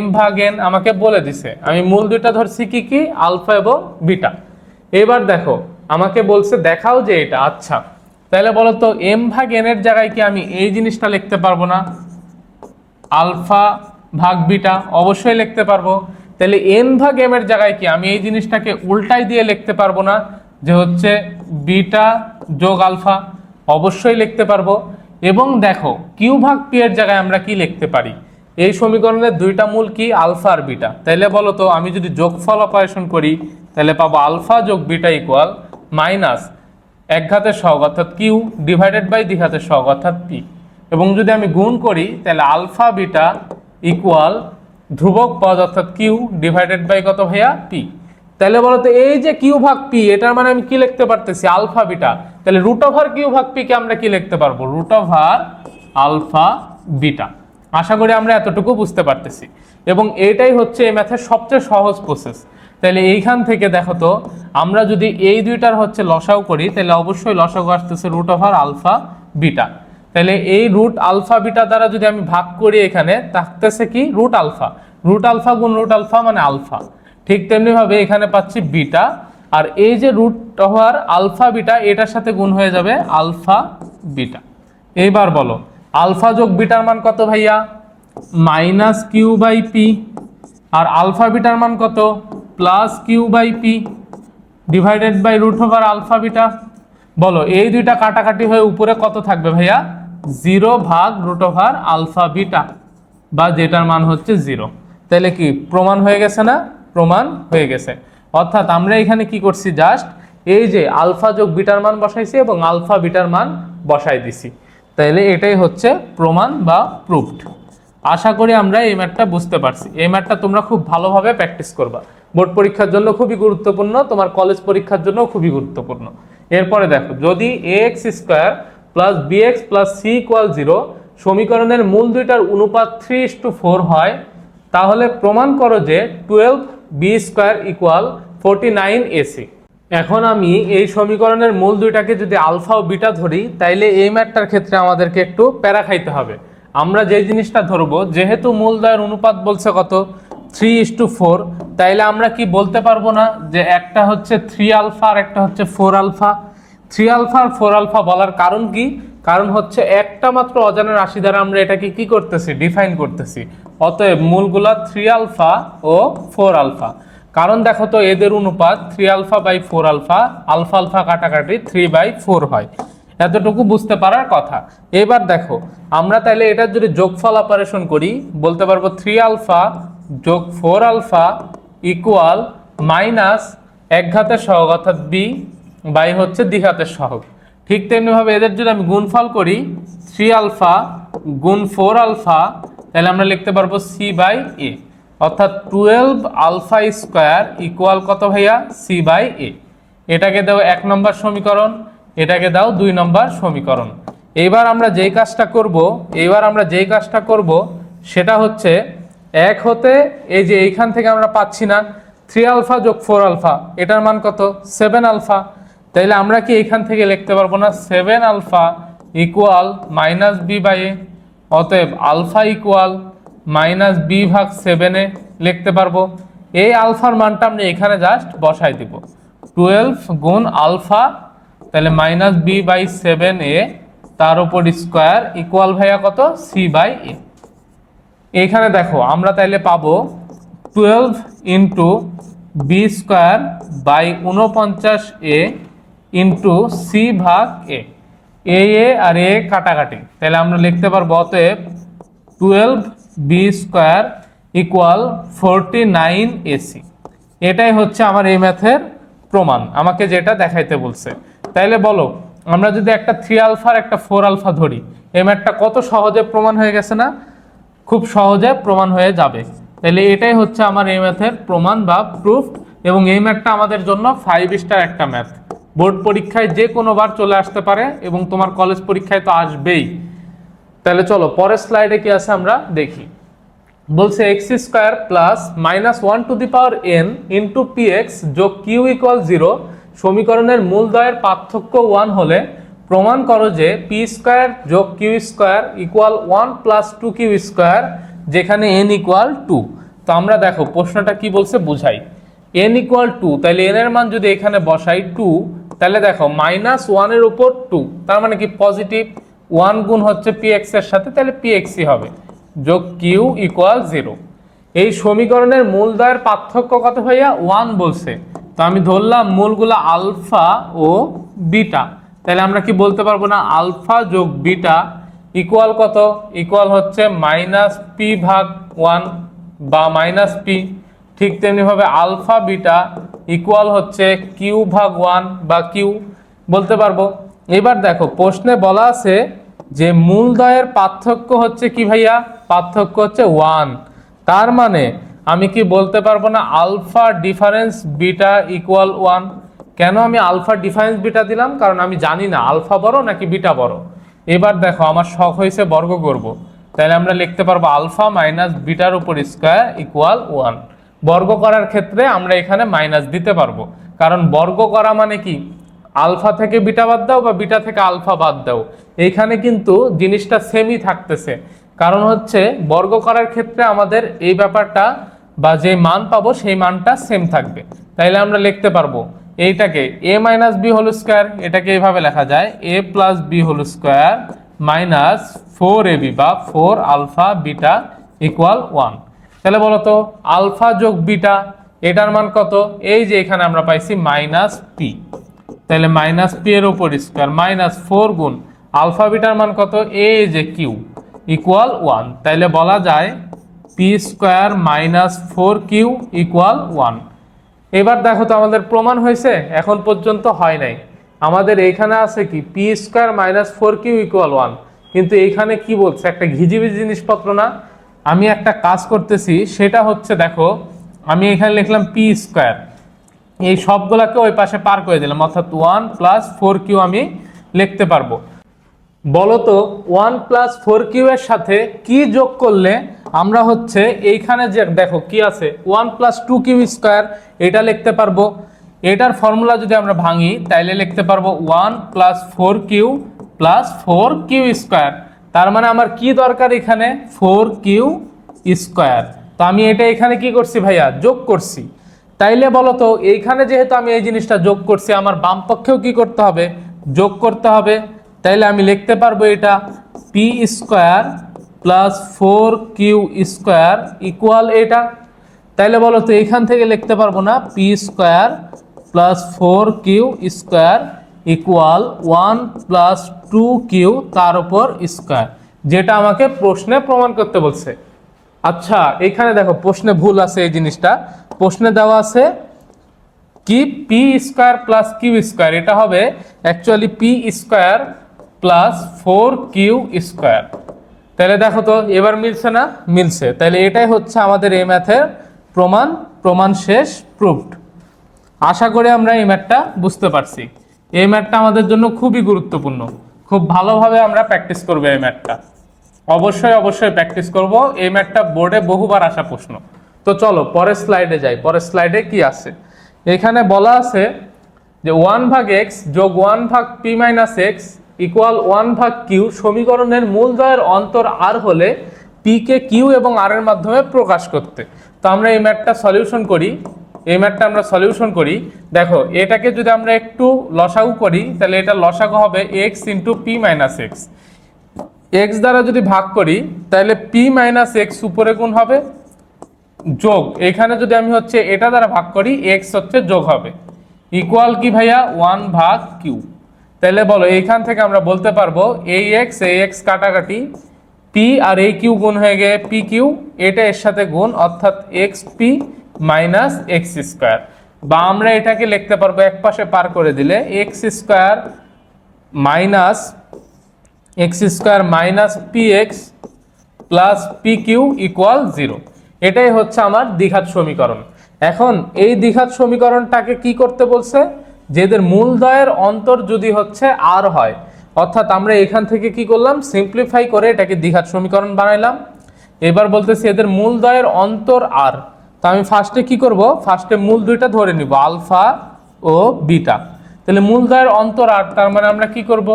m/n আমাকে বলে দিছে। আমি মূল দুইটা ধরছি কি কি, আলফা এবং বিটা। এবার দেখো আমাকে বলছে দেখাও যে এটা, আচ্ছা তাহলে বলো তো m/n এর জায়গায় কি আমি এই জিনিসটা লিখতে পারবো না, আলফা ভাগ বিটা? অবশ্যই লিখতে পারবো। তাহলে n/m এর জায়গায় কি আমি এই জিনিসটাকে উল্টাই দিয়ে লিখতে পারবো না, যে হচ্ছে বিটা যোগ আলফা? অবশ্যই লিখতে পারবো। এবং দেখো q ভাগ p এর জায়গায় আমরা কি লিখতে পারি, এই সমীকরণের দুইটা মূল কি, আলফা আর বিটা। তাইলে বলো তো আমি যদি যোগফল অপারেশন করি তাহলে পাবো আলফা যোগ বিটা ইকুয়াল মাইনাস এক ঘাতের সহগ অর্থাৎ q ডিভাইডেড বাই দ্বি ঘাতের সহগ অর্থাৎ p। এবং যদি আমি গুণ করি তাহলে আলফা বিটা ইকুয়াল ধ্রুবক পদ অর্থাৎ q ডিভাইডেড বাই কত ভাইয়া, p। তাহলে বলতো এই যে q ভাগ p, এটার মানে আমি কি লিখতে পারতেছি, আলফা বিটা। তাহলে √q ভাগ p কে আমরা কি লিখতে পারবো, √আলফা বিটা। আশা করি আমরা এতটুকু বুঝতে পারতেছি, এবং এটাই হচ্ছে এই ম্যাথের সবচেয়ে সহজ প্রসেস। তাহলে এইখান থেকে দেখো তো আমরা যদি এই দুইটার হচ্ছে লসাগু করি তাহলে অবশ্যই লসাগু আসতেছে √আলফা বিটা। তাহলে এই √আলফা বিটা দ্বারা যদি আমি ভাগ করি এখানে থাকতেছে কি, √আলফা, √আলফা গুণ √আলফা মানে আলফা। ঠিক তেমনি ভাবে এখানে পাচ্ছি বিটা, আর এই যে √আলফা বিটা এটার সাথে গুণ হয়ে যাবে আলফা বিটা। এইবার বলো আলফা যোগ বিটার মান কত ভাইয়া, -q/p, আর আলফা বিটার মান কত, +q/p divided by √alpha beta. বলো এই দুইটা কাটাকাটি হয়ে উপরে কত থাকবে ভাইয়া, 0 ভাগ √আলফা বিটা, বা যেটার মান হচ্ছে 0। তাহলে কি প্রমাণ হয়ে গেছে না, প্রমাণ হয়ে গেছে। অর্থাৎ আমরা এখানে কি করছি, জাস্ট এই যে আলফা যোগ বিটার মান বসাইছি এবং আলফা বিটার মান বসাই দিছি, তাইলে এটাই হচ্ছে প্রমাণ বা প্রুফড। আশা করি আমরা এই ম্যাথটা বুঝতে পারছি। এই ম্যাথটা তোমরা খুব ভালোভাবে প্র্যাকটিস করবা, বোর্ড পরীক্ষার জন্য খুবই গুরুত্বপূর্ণ, তোমার কলেজ পরীক্ষার জন্য খুবই গুরুত্বপূর্ণ। এরপরে দেখো যদি ax² + bx + c = 0 সমীকরণের মূল দুইটার অনুপাত 3:4 হয়, তাহলে প্রমাণ করো যে 12b² = 49ac। এখন আমি এই সমীকরণের মূল দুইটাকে যদি আলফা ও বিটা ধরি, তাইলে এই ম্যাথটার ক্ষেত্রে আমাদেরকে একটু প্যারা খাইতে হবে। আমরা যে জিনিসটা ধরবো, যেহেতু মূলদ্বয়ের অনুপাত বলছে কত, 3:4, তাইলে আমরা কি বলতে পারবো না যে একটা হচ্ছে 3 আলফা আর একটা হচ্ছে 4 আলফা। 3 আলফা আর 4 আলফা বলার কারণ কি, কারণ হচ্ছে একটা মাত্র অজানা রাশি দ্বারা আমরা এটাকে কি করতেছি, ডিফাইন করতেছি। অতএব মূলগুলা 3 আলফা ও 4 আলফা। কারণ দেখো তো এদের অনুপাত 3 alpha by 4 alpha, alpha alpha কাটাকাটি 3/4 হয়। এতটুকু বুঝতে পারার কথা। এবার দেখো আমরা তাহলে এটার যদি যোগফল অপারেশন করি বলতে পারবো 3 আলফা যোগ 4 আলফা ইকুয়াল মাইনাস এক ঘাতের সহগ অর্থাৎ b বাই হচ্ছে দ্বিঘাতের সহগ। ঠিক তেমনিভাবে এদের যদি আমি গুণফল করি 3 আলফা গুণ 4 আলফা, তাহলে আমরা লিখতে পারবো c/a, অর্থাৎ 12 আলফা স্কোয়ার ইকুয়াল কত ভাইয়া, c/a। এটাকে দাও 1 নম্বর সমীকরণ, এটাকে দাও 2 নম্বর সমীকরণ। এইবার আমরা যেই কাজটা করব সেটা হচ্ছে এক হতে এই যে এইখান থেকে আমরা পাচ্ছি না 3 আলফা যোগ 4 আলফা, এটার মান কত, 7 আলফা। তাইলে আমরা কি এইখান থেকে লিখতে পারবো না 7 আলফা ইকুয়াল -b/a, অতএব আলফা ইকুয়াল -b ভাগ 7 এ লিখতে পারবো। এই আলফার মানটা আমরা এখানে জাস্ট বসাই দিব, 12 গুণ আলফা, তাহলে -b/7a তার উপর স্কোয়ার ইকুয়াল ভাইয়া কত, c/a। এইখানে দেখো আমরা তাইলে পাবো 12 ইন্টু b²/49a ইন্টু c ভাগ a। আর এ কাটাকাটি, তাহলে আমরা লিখতে পারবো অতএব 12b² ইকুয়াল 49 AC। এটাই হচ্ছে আমার এই ম্যাথের প্রমাণ, আমাকে যেটা দেখাইতে বলছে। তাইলে বলো, আমরা যদি একটা 3 আলফার একটা 4 আলফা ধরি, এই ম্যাথটা কত সহজে প্রমাণ হয়ে গেছে না? খুব সহজে প্রমাণ হয়ে যাবে। তাহলে এটাই হচ্ছে আমার এই ম্যাথের প্রমাণ বা প্রুফ, এবং এই ম্যাথটা আমাদের জন্য 5 স্টার একটা ম্যাথ। বোর্ড পরীক্ষায় যে কোনো বার চলে আসতে পারে, এবং তোমার কলেজ পরীক্ষায় তো আসবেই। তাহলে চলো পরের স্লাইডে কি আছে আমরা দেখি। বলছে x square plus -1 to the power n into p x যোগ কিউ ইকুয়াল 0 সমীকরণের মূলদ্বয়ের পার্থক্য 1 হলে প্রমাণ করো যে পি স্কোয়ার যোগ q square equal 1 plus 2q square, যেখানে n ইকুয়াল 2। তো আমরা দেখো প্রশ্নটা কি বলছে বুঝাই। n ইকুয়াল 2, তাহলে n এর মান যদি এখানে বসাই 2, তাহলে দেখো -1 এর উপর 2, তার মানে কি পজিটিভ 1 গুণ হচ্ছে পি এক্স এর সাথে, তাহলে পি এক্সই হবে, যোগ কিউ ইকুয়াল 0। এই সমীকরণের মূলদ্বয়ের পার্থক্য কত ভাইয়া? 1 বলছে। তো আমি ধরলাম মূলগুলো আলফা ও বিটা, তাহলে আমরা কি বলতে পারবো না আলফা যোগ বিটা ইকুয়াল কত? ইকুয়াল হচ্ছে -p/1 বা -p। ঠিক তেমনিভাবে আলফা বিটা ইকুয়াল হচ্ছে q/1 বা q বলতে পারবো। এবার দেখো প্রশ্নে বলা আছে যে মূলদ্বয়ের পার্থক্য হচ্ছে কি ভাইয়া? পার্থক্য হচ্ছে 1। তার মানে আমি কি বলতে পারবো না আলফা ডিফারেন্স বিটা ইকুয়াল 1? কেন আমি আলফা ডিফারেন্স বিটা দিলাম? কারণ আমি জানি না আলফা বড় নাকি বিটা বড়। এবার দেখো আমার শখ হয়েছে বর্গ করব, তাহলে আমরা লিখতে পারবো আলফা মাইনাস বিটার উপর স্কোয়ার ইকুয়াল 1। বর্গ করার ক্ষেত্রে আমরা এখানে মাইনাস দিতে পারবো, কারণ বর্গ করা মানে কি আলফা থেকে বিটা বাদ দাও বা বিটা থেকে আলফা বাদ দাও, এইখানে কিন্তু জিনিসটা সেমই থাকতেছে। কারণ হচ্ছে বর্গ করার ক্ষেত্রে আমাদের এই ব্যাপারটা বা যে মান পাবো সেই মানটা সেম থাকবে। তাইলে আমরা লিখতে পারবো এইটাকে a minus B whole square, এটাকে এইভাবে লেখা যায় a plus B whole square minus 4ab বা 4 আলফা বিটা ইকুয়াল 1। তাহলে বলো তো আলফা যোগ বিটা এটার মান কত? এই যে এখানে আমরা পাইছি -p, তাহলে -p এর উপর স্কোয়ার -4 গুণ আলফা বিটার মান কত? এই যে কিউ ইকুয়াল 1। তাইলে বলা যায় পি স্কোয়ার -4q ইকুয়াল 1। এবার দেখো তো আমাদের প্রমাণ হয়েছে? এখন পর্যন্ত হয় নাই। আমাদের এইখানে আছে কি পি স্কোয়ার -4q ইকুয়াল 1, কিন্তু এইখানে কি বলছে? একটা ঘিজিবিজি জিনিসপত্র না। আমি একটা কাজ করতেছি, সেটা হচ্ছে দেখো আমি এখানে লিখলাম পি স্কোয়ার, এই সবগুলাকে ওই পাশে পার করে দিলাম, অর্থাৎ 1 প্লাস 4q আমি লিখতে পারবো। বলতো 1 প্লাস 4q এর সাথে কি যোগ করলে আমরা হচ্ছে এইখানে যে দেখো কি আছে 1 প্লাস 2q স্কোয়ার, এটা লিখতে পারবো। এটার ফর্মুলা যদি আমরা ভাঙি তাইলে লিখতে পারবো 1 plus 4q plus 4q square. তার মানে আমার কি দরকার এখানে? 4q square. তো আমি এটা এখানে কি করছি ভাইয়া? যোগ করছি। তাইলে বলতো এইখানে যেহেতু আমি এই জিনিসটা যোগ করছি, আমার বাম পক্ষেও কি করতে হবে? যোগ করতে হবে। তাইলে আমি লিখতে পারবো এটা P square plus 4q square equal এটা। তাইলে বলো তো এখান থেকে লিখতে পারবো না P square plus 4q square equal 1 plus 2q তার উপর স্কোয়ার, যেটা আমাকে প্রশ্নে প্রমাণ করতে বলছে। আচ্ছা এখানে দেখো প্রশ্নে ভুল আছে, এই জিনিসটা প্রশ্নে দেওয়া আছে কি p square plus q square, এটা হবে actually p square plus 4q square. তাহলে দেখো তো এবার মিলছে না? মিলছে। তাহলে এটাই হচ্ছে আমাদের এই ম্যাথের প্রমাণ। প্রমাণ শেষ, প্রুভড। আশা করি আমরা এই ম্যাথটা বুঝতে পারছি। এই ম্যাথটা আমাদের জন্য খুবই গুরুত্বপূর্ণ, খুব ভালোভাবে আমরা প্র্যাকটিস করবো এই ম্যাথটা। অবশ্যই অবশ্যই প্র্যাকটিস করব। এই ম্যাথটা বোর্ডে বহুবার আসা প্রশ্ন। তো চলো পরের স্লাইডে যাই। পরের স্লাইডে কি আছে? এখানে বলা আছে যে 1/x যোগ 1/p minus x equal 1/q সমীকরণের মূলদ্বয়ের অন্তর আর হলে p কে q এবং r এর মাধ্যমে প্রকাশ করতে। তো আমরা এই ম্যাথটা সলিউশন করি। দেখো এটাকে যদি আমরা একটু লসাগু করি, তাহলে এটা লসাগু হবে x into p minus x. x দ্বারা যদি ভাগ করি তাহলে p মাইনাস এক্স উপরে গুণ হবে, যোগ এখানে যদি আমি হচ্ছে এটা দ্বারা ভাগ করি x হচ্ছে যোগ হবে, ইকুয়াল কি ভাইয়া 1/q। তাহলে বলো এইখান থেকে আমরা বলতে পারবো এই x কাটাকাটি, p পি আর এই কিউ গুণ হয়ে গিয়ে পি কিউ, এটা এর সাথে গুণ, অর্থাৎ x P minus x square, বা আমরা এটাকে লিখতে পারবো এক পাশে পার করে দিলে x square minus p x plus p q equal 0। এটাই হচ্ছে আমার দ্বিঘাত সমীকরণ। এখন এই দ্বিঘাত সমীকরণটাকে কি করতে বলছে, যে এদের মূলদ্বয়ের অন্তর যদি হচ্ছে আর হয়, অর্থাৎ আমরা এখান থেকে কি করলাম, সিম্পলিফাই করে এটাকে দ্বিঘাত সমীকরণ বানাইলাম। এবার বলতেছি এদের মূলদ্বয়ের অন্তর আর, তো আমি ফার্স্টে কি করব, ফার্স্টে মূল দুইটা ধরে নিব আলফা ও বিটা। তাহলে মূলদ্বয়ের অন্তর আর, তার মানে আমরা কি করব,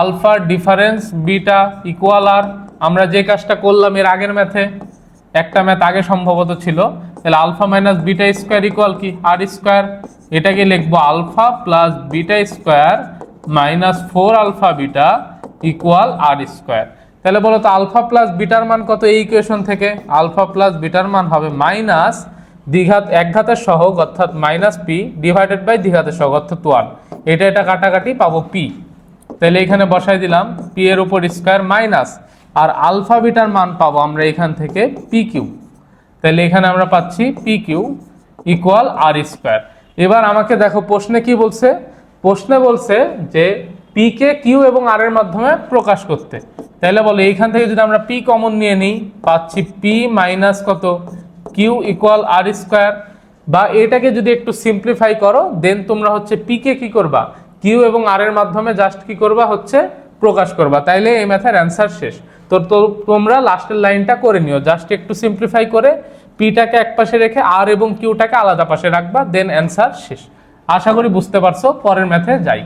আলফা ডিফারেন্স বিটা ইকুয়াল আর। আমরা যে কাজটা করলাম এর আগের ম্যাথে, একটা ম্যাথ আগে সম্ভবত ছিল, তাহলে alpha minus beta square equal কি আর স্কোয়ার। এটাকে লিখবো alpha plus beta square minus 4 alpha beta equal R square. তাহলে বলো তো আলফা প্লাস বিটার মান কত এই ইকুয়েশন থেকে, আলফা প্লাস বিটার মান হবে মাইনাস দ্বিঘাত একঘাতের সহগ অর্থাৎ মাইনাস পি ডিভাইডেড বাই দ্বিঘাতের সহগ অর্থাৎ 1। এটা কাটাকাটি পাবো পি, তাহলে এখানে বসাই দিলাম পি এর উপর স্কোয়ার মাইনাস, আর আলফা বিটার মান পাবো আমরা এখান থেকে পি কিউ, তাহলে এখানে আমরা পাচ্ছি P q equal R square. এবার আমাকে দেখো প্রশ্নে কি বলছে, প্রশ্নে বলছে যে পি কে কিউ এবং আর এর মাধ্যমে প্রকাশ করতে। তাহলে বলো এইখান থেকে যদি আমরা পি কমন নিয়ে নিই, পাচ্ছি পি মাইনাস কত কিউ ইকুয়াল আর স্কোয়ার, বা এটাকে যদি একটু সিম্পলিফাই করো দেন তোমরা হচ্ছে পি কে কি করবা, কিউ এবং আর এর মাধ্যমে জাস্ট কি করবা হচ্ছে প্রকাশ করবা। তাইলে এই ম্যাথের অ্যান্সার শেষ। তো তোমরা লাস্টের লাইনটা করে নিও, জাস্ট একটু সিম্পলিফাই করে পিটাকে এক পাশে রেখে আর এবং কিউটাকে আলাদা পাশে রাখবা, দেন অ্যান্সার শেষ। আশা করি বুঝতে পারছো। পরের ম্যাথে যাই।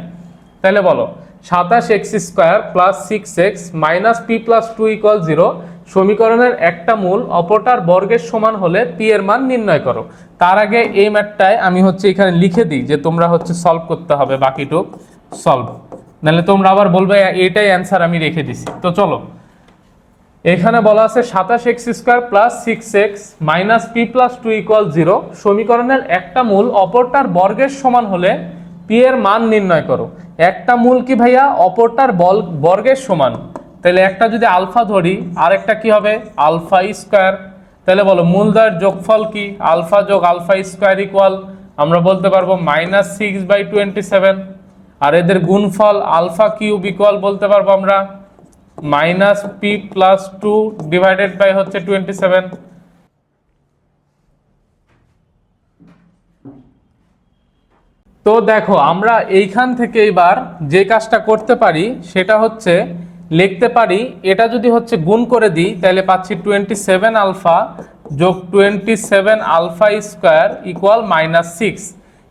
তাহলে বলো 27x² plus 6x minus p plus 2 equal 0 সমীকরণের একটা মূল অপরটার বর্গের সমান হলে পি এর মান নির্ণয় করো। তার আগে এই ম্যাথটায় আমি হচ্ছে এখানে লিখে দিই যে তোমরা হচ্ছে সলভ করতে হবে, বাকিটুক সলভ, নাহলে তোমরা আবার বলবে এটাই অ্যান্সার আমি রেখে দিছি। তো চলো, এখানে বলা আছে 27x² plus 6x minus p plus 2 equal 0 সমীকরণের একটা মূল অপরটার বর্গের সমান হলে পি এর মান নির্ণয় করো। একটা মূল কি ভাইয়া, অপরটার বর্গের সমান, তাহলে একটা যদি আলফা ধরি আর একটা কি হবে আলফা স্কোয়ার। তাহলে বলো মূলদ্বয়ের যোগফল কি, আলফা যোগ আলফা স্কোয়ার ইকুয়াল আমরা বলতে পারবো -6/27, আর এদের গুণফল আলফা কিউব ইকুয়াল বলতে পারবো আমরা minus p plus 2 divided by হচ্ছে 27। তো দেখো আমরা এইখান থেকে এবার যে কাজটা করতে পারি সেটা হচ্ছে লিখতে পারি, এটা যদি হচ্ছে গুণ করে দিই তাহলে পাচ্ছি 27 আলফা যোগ 27 আলফা স্কোয়ার ইকুয়াল -6।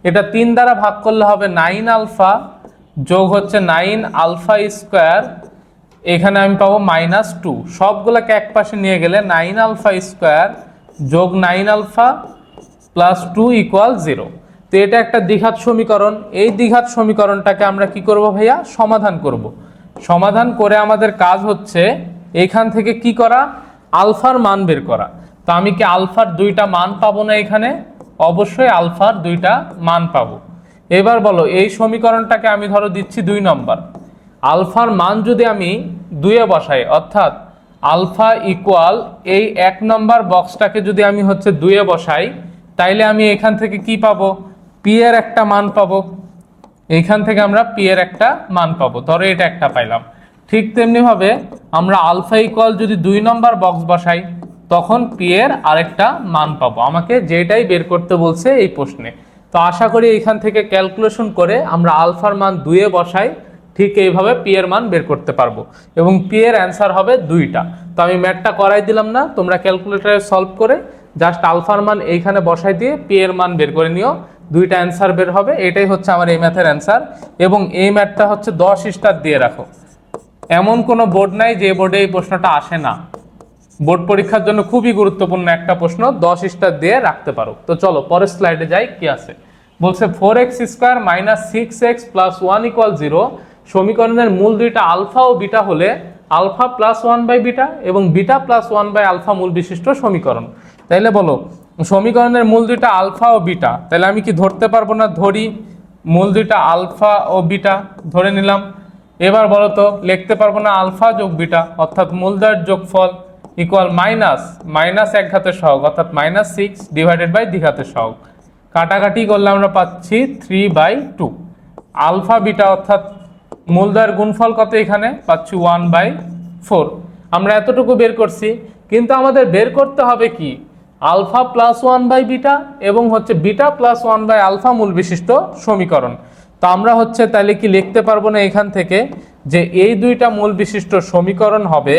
এটা 3 দ্বারা ভাগ করলে হবে 9 আলফা যোগ হচ্ছে 9 আলফা স্কোয়ার, এখানে আমি পাবো -2। সবগুলোকে এক পাশে নিয়ে গেলে 9 আলফা স্কোয়ার যোগ 9 আলফা প্লাস 2 ইকুয়াল 0। তো এটা একটা দ্বিঘাত সমীকরণ। এই দ্বিঘাত সমীকরণটাকে আমরা কি করব ভাইয়া, সমাধান করব। সমাধান করে আমাদের কাজ হচ্ছে এখান থেকে কি করা, আলফার মান বের করা। তো আমি কি আলফার 2টা মান পাবো না এখানে, অবশ্যই আলফার 2টা মান পাবো। এবার বলো এই সমীকরণটাকে আমি ধরো দিচ্ছি 2 নম্বর, আলফার মান যদি আমি 2-এ বসাই অর্থাৎ আলফা ইকুয়াল এই 1 নম্বর বক্সটাকে যদি আমি হচ্ছে 2-এ বসাই, তাইলে আমি এখান থেকে কি পাবো, পি এর একটা মান পাবো। এইখান থেকে আমরা পি এর একটা মান পাবো, ধরো এটা একটা পাইলাম। ঠিক তেমনি ভাবে আমরা আলফা ইকুয়াল যদি 2 নম্বর বক্স বসাই তখন পি এর আরেকটা মান পাবো। আমাকে যেটাই বের করতে বলছে এই প্রশ্নে। তো আশা করি এইখান থেকে ক্যালকুলেশন করে আমরা আলফার মান 2-এ বসাই, ঠিক এইভাবে পি এর মান বের করতে পারবো এবং পি এর অ্যান্সার হবে 2টা। তো আমি ম্যাথটা করাই দিলাম না, তোমরা ক্যালকুলেটরে সলভ করে জাস্ট আলফার মান এইখানে বসাই দিয়ে পি এর মান বের করে নিও, 2টা অ্যান্সার বের হবে। এটাই হচ্ছে আমার এই ম্যাথের অ্যান্সার। এবং এই ম্যাথটা হচ্ছে 10 স্টার দিয়ে রাখো। এমন কোনো বোর্ড নাই যে বোর্ডে এই প্রশ্নটা আসে না। বোর্ড পরীক্ষার জন্য খুবই গুরুত্বপূর্ণ একটা প্রশ্ন, 10 স্টার দিয়ে রাখতে পারো। তো চলো পরের স্লাইডে যাই, কি আছে বলছে 4x² minus 6x plus 1 equal 0 সমীকরণের মূল 2টা আলফা ও বিটা হলে আলফা প্লাস 1/বিটা এবং বিটা প্লাস 1/আলফা মূল বিশিষ্ট সমীকরণ। তাইলে বলো সমীকরণের মূল 2টা আলফা ও বিটা, তাহলে আমি কি ধরতে পারবো না, ধরি মূল 2টা আলফা ও বিটা ধরে নিলাম। এবার বলো তো লিখতে পারবো না আলফা যোগ বিটা অর্থাৎ মূলদ্বয়ের যোগফল ইকুয়াল মাইনাস এক ঘাতের সহগ অর্থাৎ -6 ডিভাইডেড বাই দ্বিঘাতের সহগ। কাটাকাটি করলে আমরা পাচ্ছি 3/2। আলফা বিটা অর্থাৎ মূলদ্বয়ের গুণফল কত এখানে পাচ্ছি 1/4। আমরা এতটুকু বের করছি, কিন্তু আমাদের বের করতে হবে কি আলফা প্লাস 1/বিটা এবং হচ্ছে বিটা প্লাস 1/আলফা মূল বিশিষ্ট সমীকরণ। তো আমরা হচ্ছে তাহলে কি লিখতে পারবো না এখান থেকে যে এই দুইটা মূল বিশিষ্ট সমীকরণ হবে,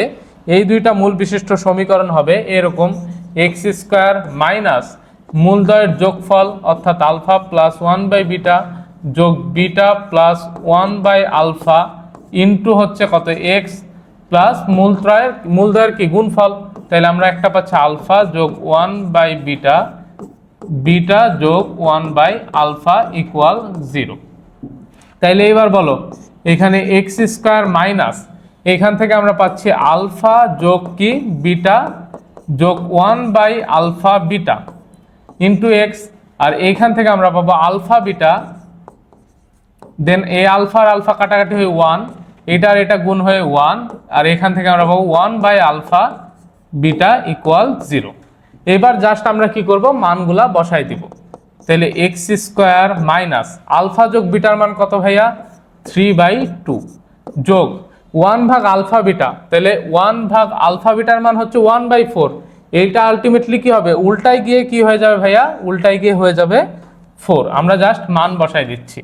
এই দুইটা মূল বিশিষ্ট সমীকরণ হবে এরকম x² মাইনাস মূলদ্বয়ের যোগফল অর্থাৎ আলফা প্লাস 1/বিটা যোগ বিটা প্লাস 1/আলফা ইন্টু হচ্ছে কত x প্লাস মূলদ্বয়ের কি গুণফল। তাহলে আমরা একটা পাচ্ছি আলফা যোগ 1/বিটা বিটা যোগ 1/আলফা ইকুয়াল 0। তাইলে এবার বলো এখানে x² মাইনাস এখান থেকে আমরা পাচ্ছি আলফা যোগ কি বিটা যোগ 1/আলফা বিটা ইন্টু এক্স, আর এইখান থেকে আমরা পাবো আলফা বিটা, দেন এই আলফা আর আলফা কাটাকাটি হয়ে 1, এটার এটা গুণ হয়ে 1, আর এখান থেকে আমরা পাবো 1/আলফা বিটা ইকুয়াল 0। এবার জাস্ট আমরা কি করব মানগুলা বসাই দিব। তাহলে x² মাইনাস আলফা যোগ বিটার মান কত ভাইয়া 3/2 যোগ 1/আলফা বিটা, তাহলে 1/আলফা বিটার মান হচ্ছে 1/4। এইটা আলটিমেটলি কি হবে উল্টায় গিয়ে কি হয়ে যাবে ভাইয়া, উল্টায় গিয়ে হয়ে যাবে 4। আমরা জাস্ট মান বসাই দিচ্ছি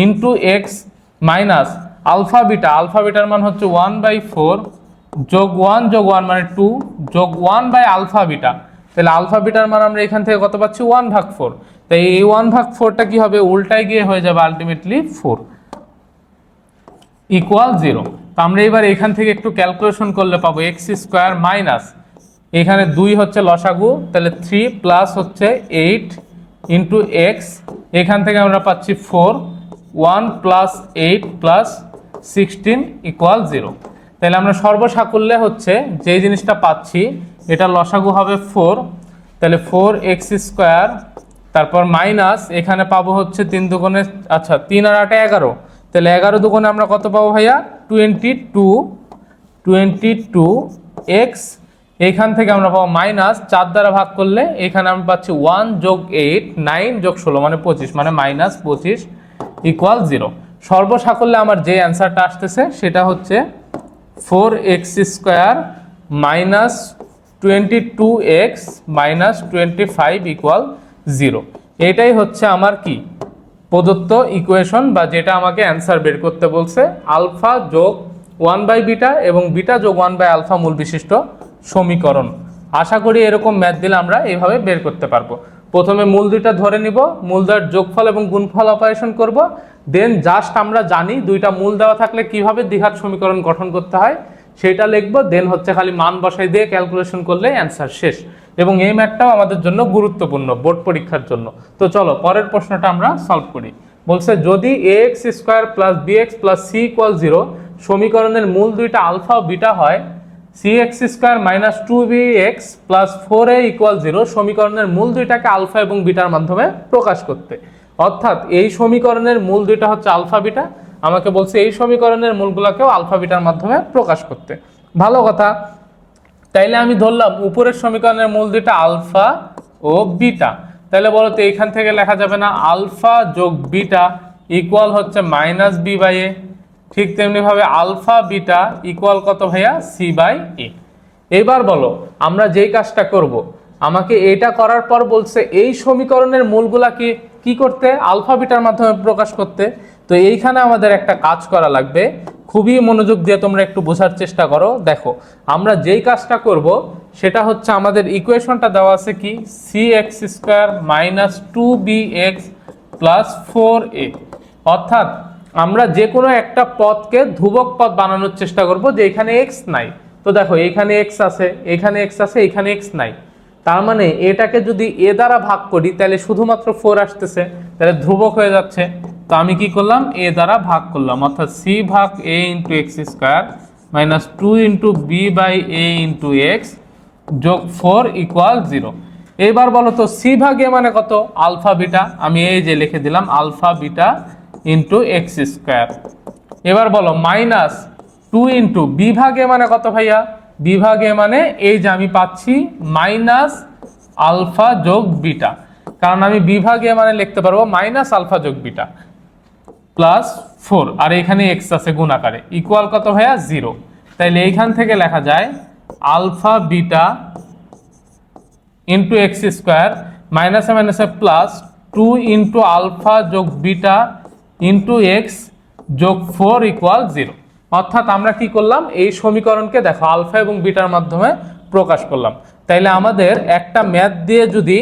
ইন্টু এক্স মাইনাস আলফা বিটার মান হচ্ছে 1/4 যোগ 1 যোগ 1 মানে 2 যোগ 1/আলফা বিটা, তাহলে আলফা বিটার মান আমরা এখান থেকে কত পাচ্ছি 1/4। তাই এই 1/4টা কি হবে উল্টায় গিয়ে হয়ে যাবে আলটিমেটলি 4 ইকুয়াল 0। তো আমরা এবার এখান থেকে একটু ক্যালকুলেশন করলে পাবো x² মাইনাস এখানে 2 হচ্ছে লসাগু, তাহলে 3 প্লাস হচ্ছে 8 ইন্টু এক্স, এখান থেকে আমরা পাচ্ছি 4, 1 প্লাস 8 প্লাস 16 ইকুয়াল 0। তাহলে আমরা সর্বসাকুল্যে হচ্ছে যে জিনিসটা পাচ্ছি এটা লসাগু হবে 4, তাহলে 4x², তারপর মাইনাস এখানে পাবো হচ্ছে 3 দুগুণে আচ্ছা 3 আর 8 11, তাহলে 11 দুগুণে আমরা কত পাবো ভাইয়া 22x, এখান থেকে আমরা পাবো মাইনাস 4 দ্বারা ভাগ করলে এখানে আমরা পাচ্ছি 1 যোগ 8 9 যোগ 16 মানে 25 মানে -25 ইকুয়াল 0। সর্বসাকুল্যে আমার যে অ্যান্সারটা আসতেছে সেটা হচ্ছে 4x² minus 22x minus 25 equal 0। এটাই হচ্ছে আমার কি প্রদত্ত ইকুয়েশন বা যেটা আমাকে অ্যান্সার বের করতে বলছে আলফা যোগ 1/বিটা এবং বিটা যোগ 1/আলফা মূল বিশিষ্ট সমীকরণ। আশা করি এরকম ম্যাথ দিলে আমরা এইভাবে বের করতে পারবো। প্রথমে মূল দুইটা ধরে নিব, মূলদ্বয়ের যোগফল এবং গুণফল অপারেশন করব, দেন জাস্ট আমরা জানি দুইটা মূল দেওয়া থাকলে কিভাবে দ্বিঘাত সমীকরণ গঠন করতে হয় সেটা লিখবো, দেন হচ্ছে খালি মান বসাই দিয়ে ক্যালকুলেশন করলে অ্যান্সার শেষ। এবং এই ম্যাথটাও আমাদের জন্য গুরুত্বপূর্ণ বোর্ড পরীক্ষার জন্য। তো চলো পরের প্রশ্নটা আমরা সলভ করি। বলছে যদি ax² plus bx plus c equal 0 সমীকরণের মূল দুইটা আলফা ও বিটা হয়, cx² minus 2bx plus 4a equal 0 সমীকরণের মূল দুইটাকে আলফা এবং বিটার মাধ্যমে প্রকাশ করতে। অর্থাৎ এই সমীকরণের মূল দুইটা হচ্ছে আলফা বিটা, আমাকে বলছে এই সমীকরণের মূলগুলোকেও আলফা বিটার মাধ্যমে প্রকাশ করতে। ভালো কথা, তাইলে আমি ধরলাম উপরের সমীকরণের মূল দুইটা আলফা ও বিটা, তাহলে বলো তো এখান থেকে লেখা যাবে না আলফা যোগ বিটা ইকুয়াল হচ্ছে -b/a, ঠিক তেমনি ভাবে আলফা বিটা ইকুয়াল কত ভাইয়া c/a। এবার বলো আমরা যেই কাজটা করব, আমাকে এটা করার পর বলছে এই সমীকরণের মূলগুলা কি করতে আলফা বিটার মাধ্যমে প্রকাশ করতে। তো এইখানে আমাদের একটা কাজ করা লাগবে, খুবই মনোযোগ দিয়ে তোমরা একটু বোঝার চেষ্টা করো। দেখো আমরা যেই কাজটা করব সেটা হচ্ছে আমাদের ইকুয়েশনটা দেওয়া আছে কি cx² minus 2bx plus 4a, অর্থাৎ আমরা যে কোনো একটা পদকে ধ্রুবক পদ বানানোর চেষ্টা করব যে এখানে x নাই। তো দেখো এখানে x আছে, এখানে x আছে, এখানে x নাই, তার মানে এটাকে যদি a দ্বারা ভাগ করি তাহলে শুধুমাত্র 4 আসতেছে, তাহলে ধ্রুবক হয়ে যাচ্ছে। তো আমি কি করলাম a দ্বারা ভাগ করলাম, অর্থাৎ c ভাগ a into x² minus 2 into b/a into x যোগ 4 ইকুয়াল 0। এবার বলো তো c ভাগ a মানে কত আলফা বিটা, আমি এই যে লিখে দিলাম আলফা বিটা ইন্টু x²। এবার বলো মাইনাস 2 ইন্টু বিভাগে মানে কত ভাইয়া, বিভাগে মানে এই যে আমি পাচ্ছি মাইনাস আলফা যোগ বিটা, কারণ আমি বিভাগে মানে লিখতে পারবো মাইনাস আলফা যোগ বিটা প্লাস 4, আর এখানে এক্স আছে গুণ আকারে, ইকুয়াল কত ভাইয়া 0। তাইলে এইখান থেকে লেখা যায় alpha beta into x square মাইনাসে মাইনাসে প্লাস 2 ইন্টু আলফা যোগ বিটা ইন্টু এক্স যোগ 4 ইকুয়াল 0। অর্থাৎ আমরা কি করলাম, এই সমীকরণকে দেখো আলফা এবং বিটার মাধ্যমে প্রকাশ করলাম। তাইলে আমাদের একটা ম্যাথ দিয়ে যদি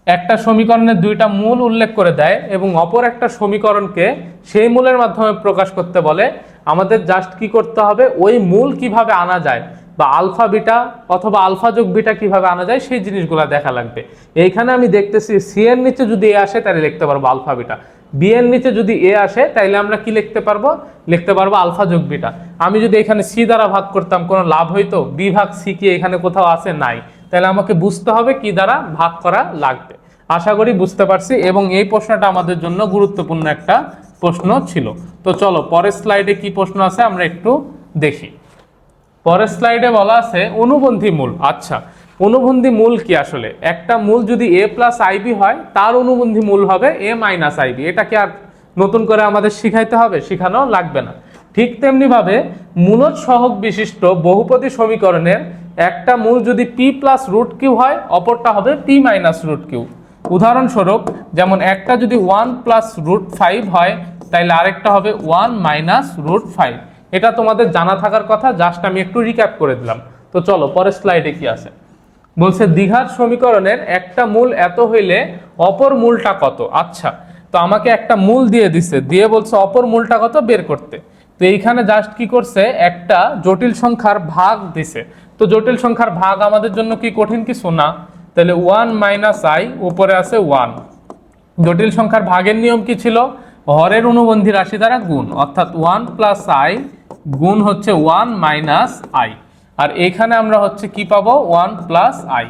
একটা সমীকরণের দুইটা মূল উল্লেখ করে দেয় এবং অপর একটা সমীকরণকে সেই মূলের মাধ্যমে প্রকাশ করতে বলে, আমাদের জাস্ট কি করতে হবে, ওই মূল কিভাবে আনা যায় বা আলফা বিটা অথবা আলফা যোগ বিটা কিভাবে আনা যায় সেই জিনিসগুলো দেখা লাগবে। এইখানে আমি দেখতেছি সি এর নিচে যদি এ আসে তাহলে লিখতে পারবো আলফা বিটা, বি এর নিচে যদি এ আসে তাইলে আমরা কি লিখতে পারবো, লিখতে পারবো আলফা যোগ বিটা। আমি যদি এখানে সি দ্বারা ভাগ করতাম কোনো লাভ হইতো, বি ভাগ সি কি এখানে কোথাও আছে, নাই, তাহলে আমাকে বুঝতে হবে কি দ্বারা ভাগ করা লাগবে। আশা করি বুঝতে পারছি এবং এই প্রশ্নটা আমাদের জন্য গুরুত্বপূর্ণ একটা প্রশ্ন ছিল। তো চলো পরের স্লাইডে কি প্রশ্ন আছে আমরা একটু দেখি। পরের স্লাইডে বলা আছে অনুবন্ধী মূল। আচ্ছা, অনুবন্ধী মূল কি আসলে, একটা মূল যদি এ প্লাস আইবি হয় তার অনুবন্ধী মূল হবে এ মাইনাস আইবি। এটা কি আর নতুন করে আমাদের শিখাইতে হবে, শিখানো লাগবে না। ঠিক তেমনি ভাবে মূলদ সহগ বিশিষ্ট বহুপদী সমীকরণের একটা মূল যদি পি প্লাস রুট কিউ হয়, অপরটা হবে পি মাইনাস রুট কিউ। উদাহরণস্বরূপ যেমন একটা যদি 1 প্লাস রুট 5 হয় তাইলে আরেকটা হবে 1 মাইনাস রুট 5। এটা তোমাদের জানা থাকার কথা, জাস্ট আমি একটু রিক্যাপ করে দিলাম। তো চলো পরের স্লাইডে কি আছে, বলছে দ্বিঘাত সমীকরণের একটা মূল এত হইলে অপর মূলটা কত। আচ্ছা, তো আমাকে একটা মূল দিয়ে দিছে, দিয়ে বলছে অপর মূলটা কত বের করতে। তো এইখানে জাস্ট কি করছে, একটা জটিল সংখ্যার ভাগ দিছে। তো জটিল সংখ্যার ভাগ আমাদের জন্য কি কঠিন কিছু না, তাহলে 1 মাইনাস আই, উপরে আছে 1। জটিল সংখ্যার ভাগের নিয়ম কি ছিল, হরের অনুবন্ধী রাশি দ্বারা গুণ, অর্থাৎ 1 প্লাস আই গুণ হচ্ছে 1 মাইনাস আই। আর এখানে আমরা হচ্ছে কি পাবো, 1 প্লাস আই।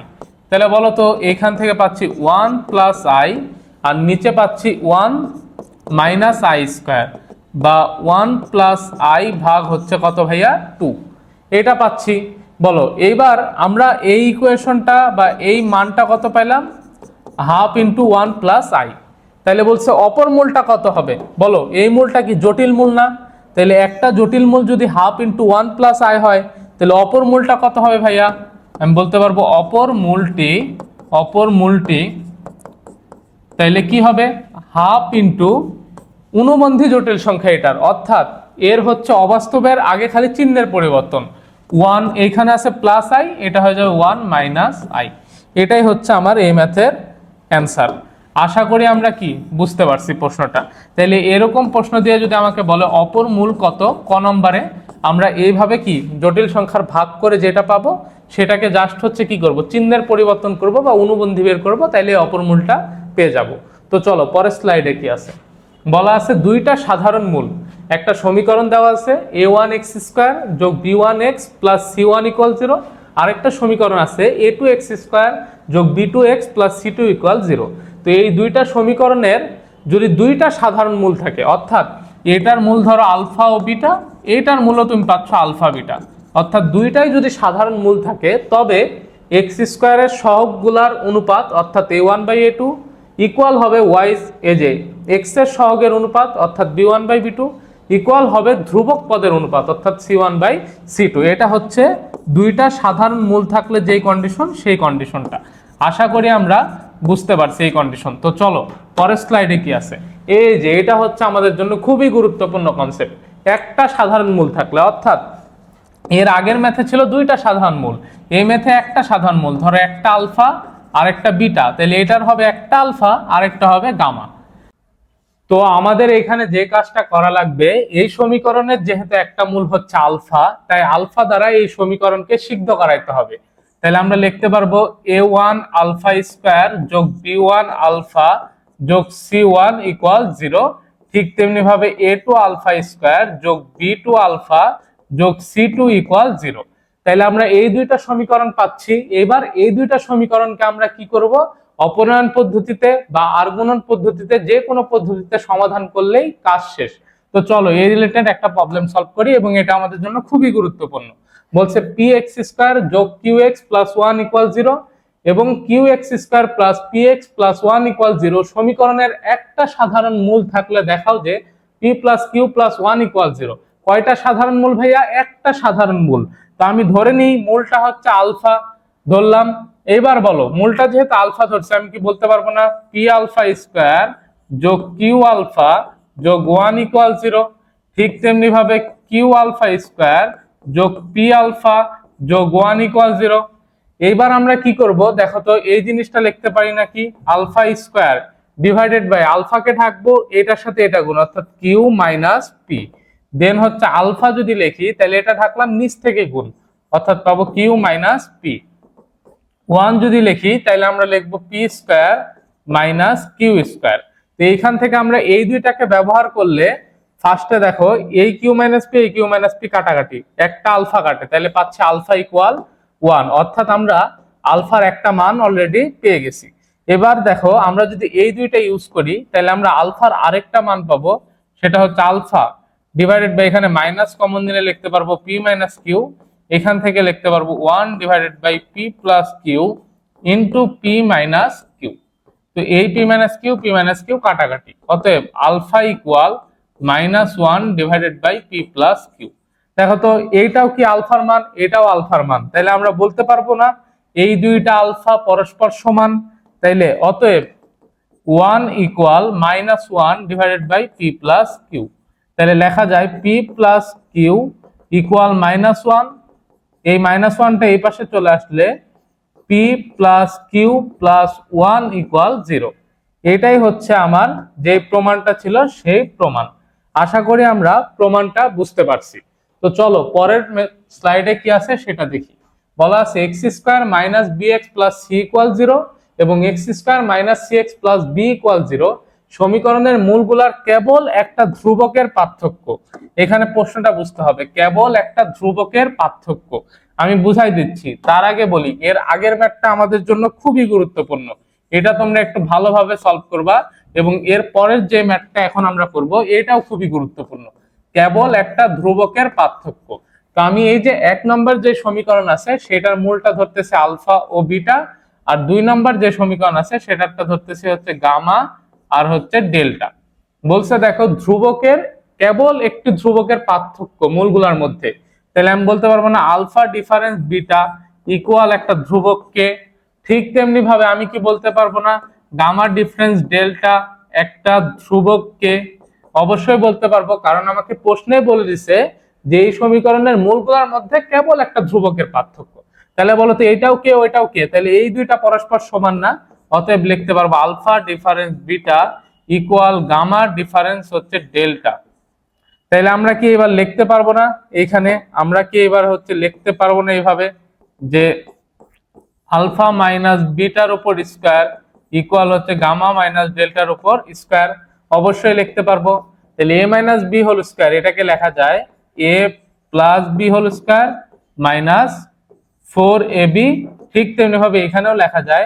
তাহলে বলো তো এখান থেকে পাচ্ছি 1 প্লাস আই আর নিচে পাচ্ছি 1 মাইনাস আই স্কোয়ার, বা 1 প্লাস আই ভাগ হচ্ছে কত ভাইয়া 2, এটা পাচ্ছি। বলো এইবার আমরা এই ইকুয়েশনটা বা এই মানটা কত পেলাম, হাফ ইন্টু 1 প্লাস আই। তাহলে বলছে অপর মূলটা কত হবে, বলো এই মূলটা কি জটিল মূল না, তাহলে একটা জটিল মূল যদি হাফ ইন্টু 1 প্লাস আই হয় তাহলে অপর মূলটা কত হবে ভাইয়া, আমি বলতে পারবো অপর মূলটি তাইলে কি হবে, হাফ ইন্টু অনুবন্ধী জটিল সংখ্যা এটার, অর্থাৎ এর হচ্ছে অবাস্তবের আগে খালি চিহ্নের পরিবর্তন, 1 এখানে আছে প্লাস আই, এটা হয়ে যাবে 1 মাইনাস আই। এটাই হচ্ছে আমার এই ম্যাথের অ্যান্সার। আশা করি আমরা কি বুঝতে পারছি প্রশ্নটা। তাহলে এরকম প্রশ্ন দিয়ে যদি আমাকে বলে অপর মূল কত ক নম্বরে, আমরা এইভাবে কি জটিল সংখ্যার ভাগ করে যেটা পাবো সেটাকে জাস্ট হচ্ছে কি করব, চিহ্নের পরিবর্তন করব বা অনুবন্ধী বের করব, তাইলে অপর মূলটা পেয়ে যাব। তো চলো পরের স্লাইডে কি আছে, বলা আছে দুইটা সাধারণ মূল, একটা সমীকরণ দেওয়া আছে a1x স্কোয়ার যোগ b1x প্লাস c1 ইকুয়াল 0, আরেকটা সমীকরণ আছে a2x স্কোয়ার যোগ b2x প্লাস c2 ইকুয়াল 0। তো এই দুইটা সমীকরণের যদি দুইটা সাধারণ মূল থাকে, অর্থাৎ এটার মূল ধরো আলফা ও বিটা, এটার মূলও তুমি পাচ্ছ আলফা বিটা, অর্থাৎ দুইটাই যদি সাধারণ মূল থাকে তবে এক্স স্কোয়ারের সহগগুলার অনুপাত অর্থাৎ a1/a2 ইকুয়াল হবে ওয়াইজ এ যে এক্স এর সহগের অনুপাত অর্থাৎ b1/b2 ইকুয়াল হবে ধ্রুবক পদের অনুপাত অর্থাৎ c1/c2। এটা হচ্ছে দুইটা সাধারণ মূল থাকলে যেই কন্ডিশন, সেই কন্ডিশনটা আশা করি আমরা বুঝতে পারছি এই কন্ডিশন। তো চলো পরের স্লাইডে কি আছে, এই যে এটা হচ্ছে আমাদের জন্য খুবই গুরুত্বপূর্ণ কনসেপ্ট। একটা সাধারণ মূল থাকলে, অর্থাৎ এর আগের ম্যাথে ছিল দুইটা সাধারণ মূল, এই ম্যাথে একটা সাধারণ মূল, ধরো একটা আলফা আর একটা বিটা, তাহলে এটার হবে একটা আলফা আর একটা হবে গামা। তো আমাদের এখানে যে কাজটা করা লাগবে, এই সমীকরণের যেহেতু একটা মূল হচ্ছে আলফা, তাই আলফা দ্বারা এই সমীকরণকে সিদ্ধ করাইতে হবে। তাহলে আমরা লিখতে পারবো a1 আলফা স্কয়ার যোগ b1 আলফা যোগ c1 ইকুয়াল 0। ঠিক তেমনি ভাবে a2 আলফা স্কয়ার যোগ b2 আলফা যোগ c2 ইকুয়াল 0। তাহলে আমরা এই দুইটা সমীকরণ পাচ্ছি। এবার এই দুইটা সমীকরণকে আমরা কি করব, অপনয়ন পদ্ধতিতে বা আর্গুণন পদ্ধতিতে, যে কোনো পদ্ধতিতে সমাধান করলেই কাজ শেষ। তো চলো এই রিলেটেড একটা প্রবলেম সলভ করি এবং এটা আমাদের জন্য খুবই গুরুত্বপূর্ণ। বলছে পি এক্স স্কোয়ার যোগ Q x plus one equal zero এবং Q x square plus P x plus one equal zero সমীকরণের একটা সাধারণ মূল থাকলে দেখাও যে P plus Q plus one equal zero. কয়টা সাধারণ মূল ভাইয়া? একটা সাধারণ মূল। তো আমি ধরে নিই মূলটা হচ্ছে আলফা, ধরলাম। এবার বলো মূলটা যেহেতু আলফা ধরছে আমি কি বলতে পারবো না পি আলফা স্কোয়ার যোগ কিউ আলফা যোগ ওয়ান ইকুয়াল জিরো। ঠিক তেমনি ভাবে কিউ আলফা স্কোয়ার যোগ পি আলফা যোগ ওয়ান ইকুয়াল জিরো। এইবার আমরা কি করব দেখো তো, এই জিনিসটা লিখতে পারি নাকি আলফা স্কোয়ার ডিভাইডেড বাই আলফাকে থাকবো এটার সাথে এটা গুণ অর্থাৎ কিউ মাইনাস পি, দেন হচ্ছে আলফা যদি লিখি তাহলে এটা থাকলাম নিচ থেকে গুণ অর্থাৎ পাবো কিউ মাইনাস পি। ওয়ান যদি লিখি তাহলে আমরা লিখবো p square minus q square. তো এইখান থেকে আমরা এই দুইটাকে ব্যবহার করলে ফার্স্টে দেখো এই কিউ মাইনাস পি এই কিউ মাইনাস পি কাটাকাটি, একটা আলফা কাটে, তাহলে পাচ্ছি আলফা ইকুয়াল ওয়ান, অর্থাৎ আমরা আলফার একটা মান অলরেডি পেয়ে গেছি। এবার দেখো আমরা যদি এই দুইটা ইউজ করি তাহলে আমরা আলফার আরেকটা মান পাবো, সেটা হচ্ছে আলফা ডিভাইডেড বাই এখানে মাইনাস কমন নিলে লিখতে পারবো পি মাইনাস কিউ, এখান থেকে লিখতে পারবো one divided by p plus q into p minus q. তো এই পি মাইনাস কিউ কাটাকাটি, অতএব alpha equal minus one divided by p plus q. দেখো তো এইটাও কি আলফার মান, এটাও আলফার মান, তাইলে আমরা বলতে পারবো না এই দুইটা আলফা পরস্পর সমান, তাইলে অতএব one equal minus one divided by p plus q. তাহলে লেখা যায় p plus q equal minus one, এই মাইনাস ওয়ানটা এই পাশে চলে আসলে p plus Q plus one equal zero. এটাই হচ্ছে আমার যে প্রমাণটা ছিল সেই প্রমাণ। আশা করি আমরা প্রমাণটা বুঝতে পারছি। তো চলো পরের স্লাইডে কি আছে সেটা দেখি। বলা আছে x square minus B x plus C equal zero এবং x square minus C x plus B equal zero সমীকরণের মূলগুলার কেবল একটা ধ্রুবকের পার্থক্য। এখানে প্রশ্নটা বুঝতে হবে, কেবল একটা ধ্রুবকের পার্থক্য। আমি বুঝাই দিচ্ছি, তার আগে বলি এর আগের ম্যাথটা আমাদের জন্য খুবই গুরুত্বপূর্ণ, এটা তোমরা একটু ভালোভাবে সলভ করবা এবং এর পরের যে ম্যাথটা এখন আমরা করব এটাও খুবই গুরুত্বপূর্ণ, কেবল একটা ধ্রুবকের পার্থক্য। তো আমি এই যে এক নম্বর যে সমীকরণ আছে সেটার মূলটা ধরতেছে আলফা ও বিটা, আর দুই নম্বর যে সমীকরণ আছে সেটারটা ধরতেছে হচ্ছে গামা আর হচ্ছে ডেল্টা। বলছে দেখো ধ্রুবকের কেবল একটি ধ্রুবকের পার্থক্য মূলগুলোর মধ্যে, তাহলে আমি বলতে পারবো না আলফা ডিফারেন্স বিটা ইকুয়াল একটা ধ্রুবককে। ঠিক তেমনি ভাবে আমি কি বলতে পারবো না গামা ডিফারেন্স ডেল্টা একটা ধ্রুবককে? অবশ্যই বলতে পারবো, কারণ আমাকে প্রশ্নে বলে দিছে যে এই সমীকরণের মূলগুলোর মধ্যে কেবল একটা ধ্রুবকের পার্থক্য। তাহলে বলো তো এইটাও কে ওইটাও কে, তাহলে এই দুইটা পরস্পর সমান না, অতএব লিখতে পারবো alpha difference beta equal gamma difference হচ্ছে ডেল্টা। তাহলে আমরা কি এবার লিখতে পারবো না, এখানে আমরা কি এবার হচ্ছে লিখতে পারবো না এইভাবে যে আলফা মাইনাস বিটার উপর স্কোয়ার ইকুয়াল হচ্ছে গামা মাইনাস ডেল্টার উপর স্কোয়ার? অবশ্যই লিখতে পারবো। তাহলে A minus B whole square এটাকে লেখা যায় A plus B whole square minus four A B. ঠিক তেমনি ভাবে এখানেও লেখা যায়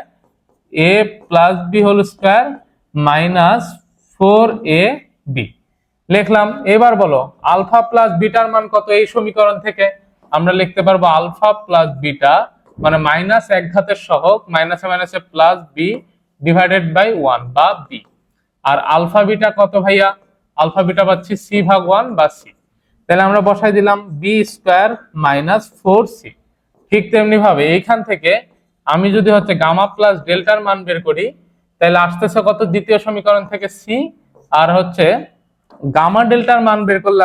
A plus B whole square minus four A B লিখলাম। এবার বলো আলফা প্লাস বিটার মান কত? এই সমীকরণ থেকে আমরা লিখতে পারবো আলফা প্লাস বিটা মানে মাইনাস এক ঘাতের সহগ মাইনাসে মাইনাসে plus B divided by one বা বি। আর আলফা বিটা কত ভাইয়া? আলফা বিটা পাচ্ছি সি ভাগ ওয়ান বা সি। তাহলে আমরা বসাই দিলাম B square minus four C. ঠিক তেমনি ভাবে এইখান থেকে আমি যদি হচ্ছে গামা প্লাস ডেল্টার মান বের করি তাহলে আসতেছে কত? দ্বিতীয় সমীকরণ থেকে সি, আর হচ্ছে গামা ডেল্টার মান বের করলে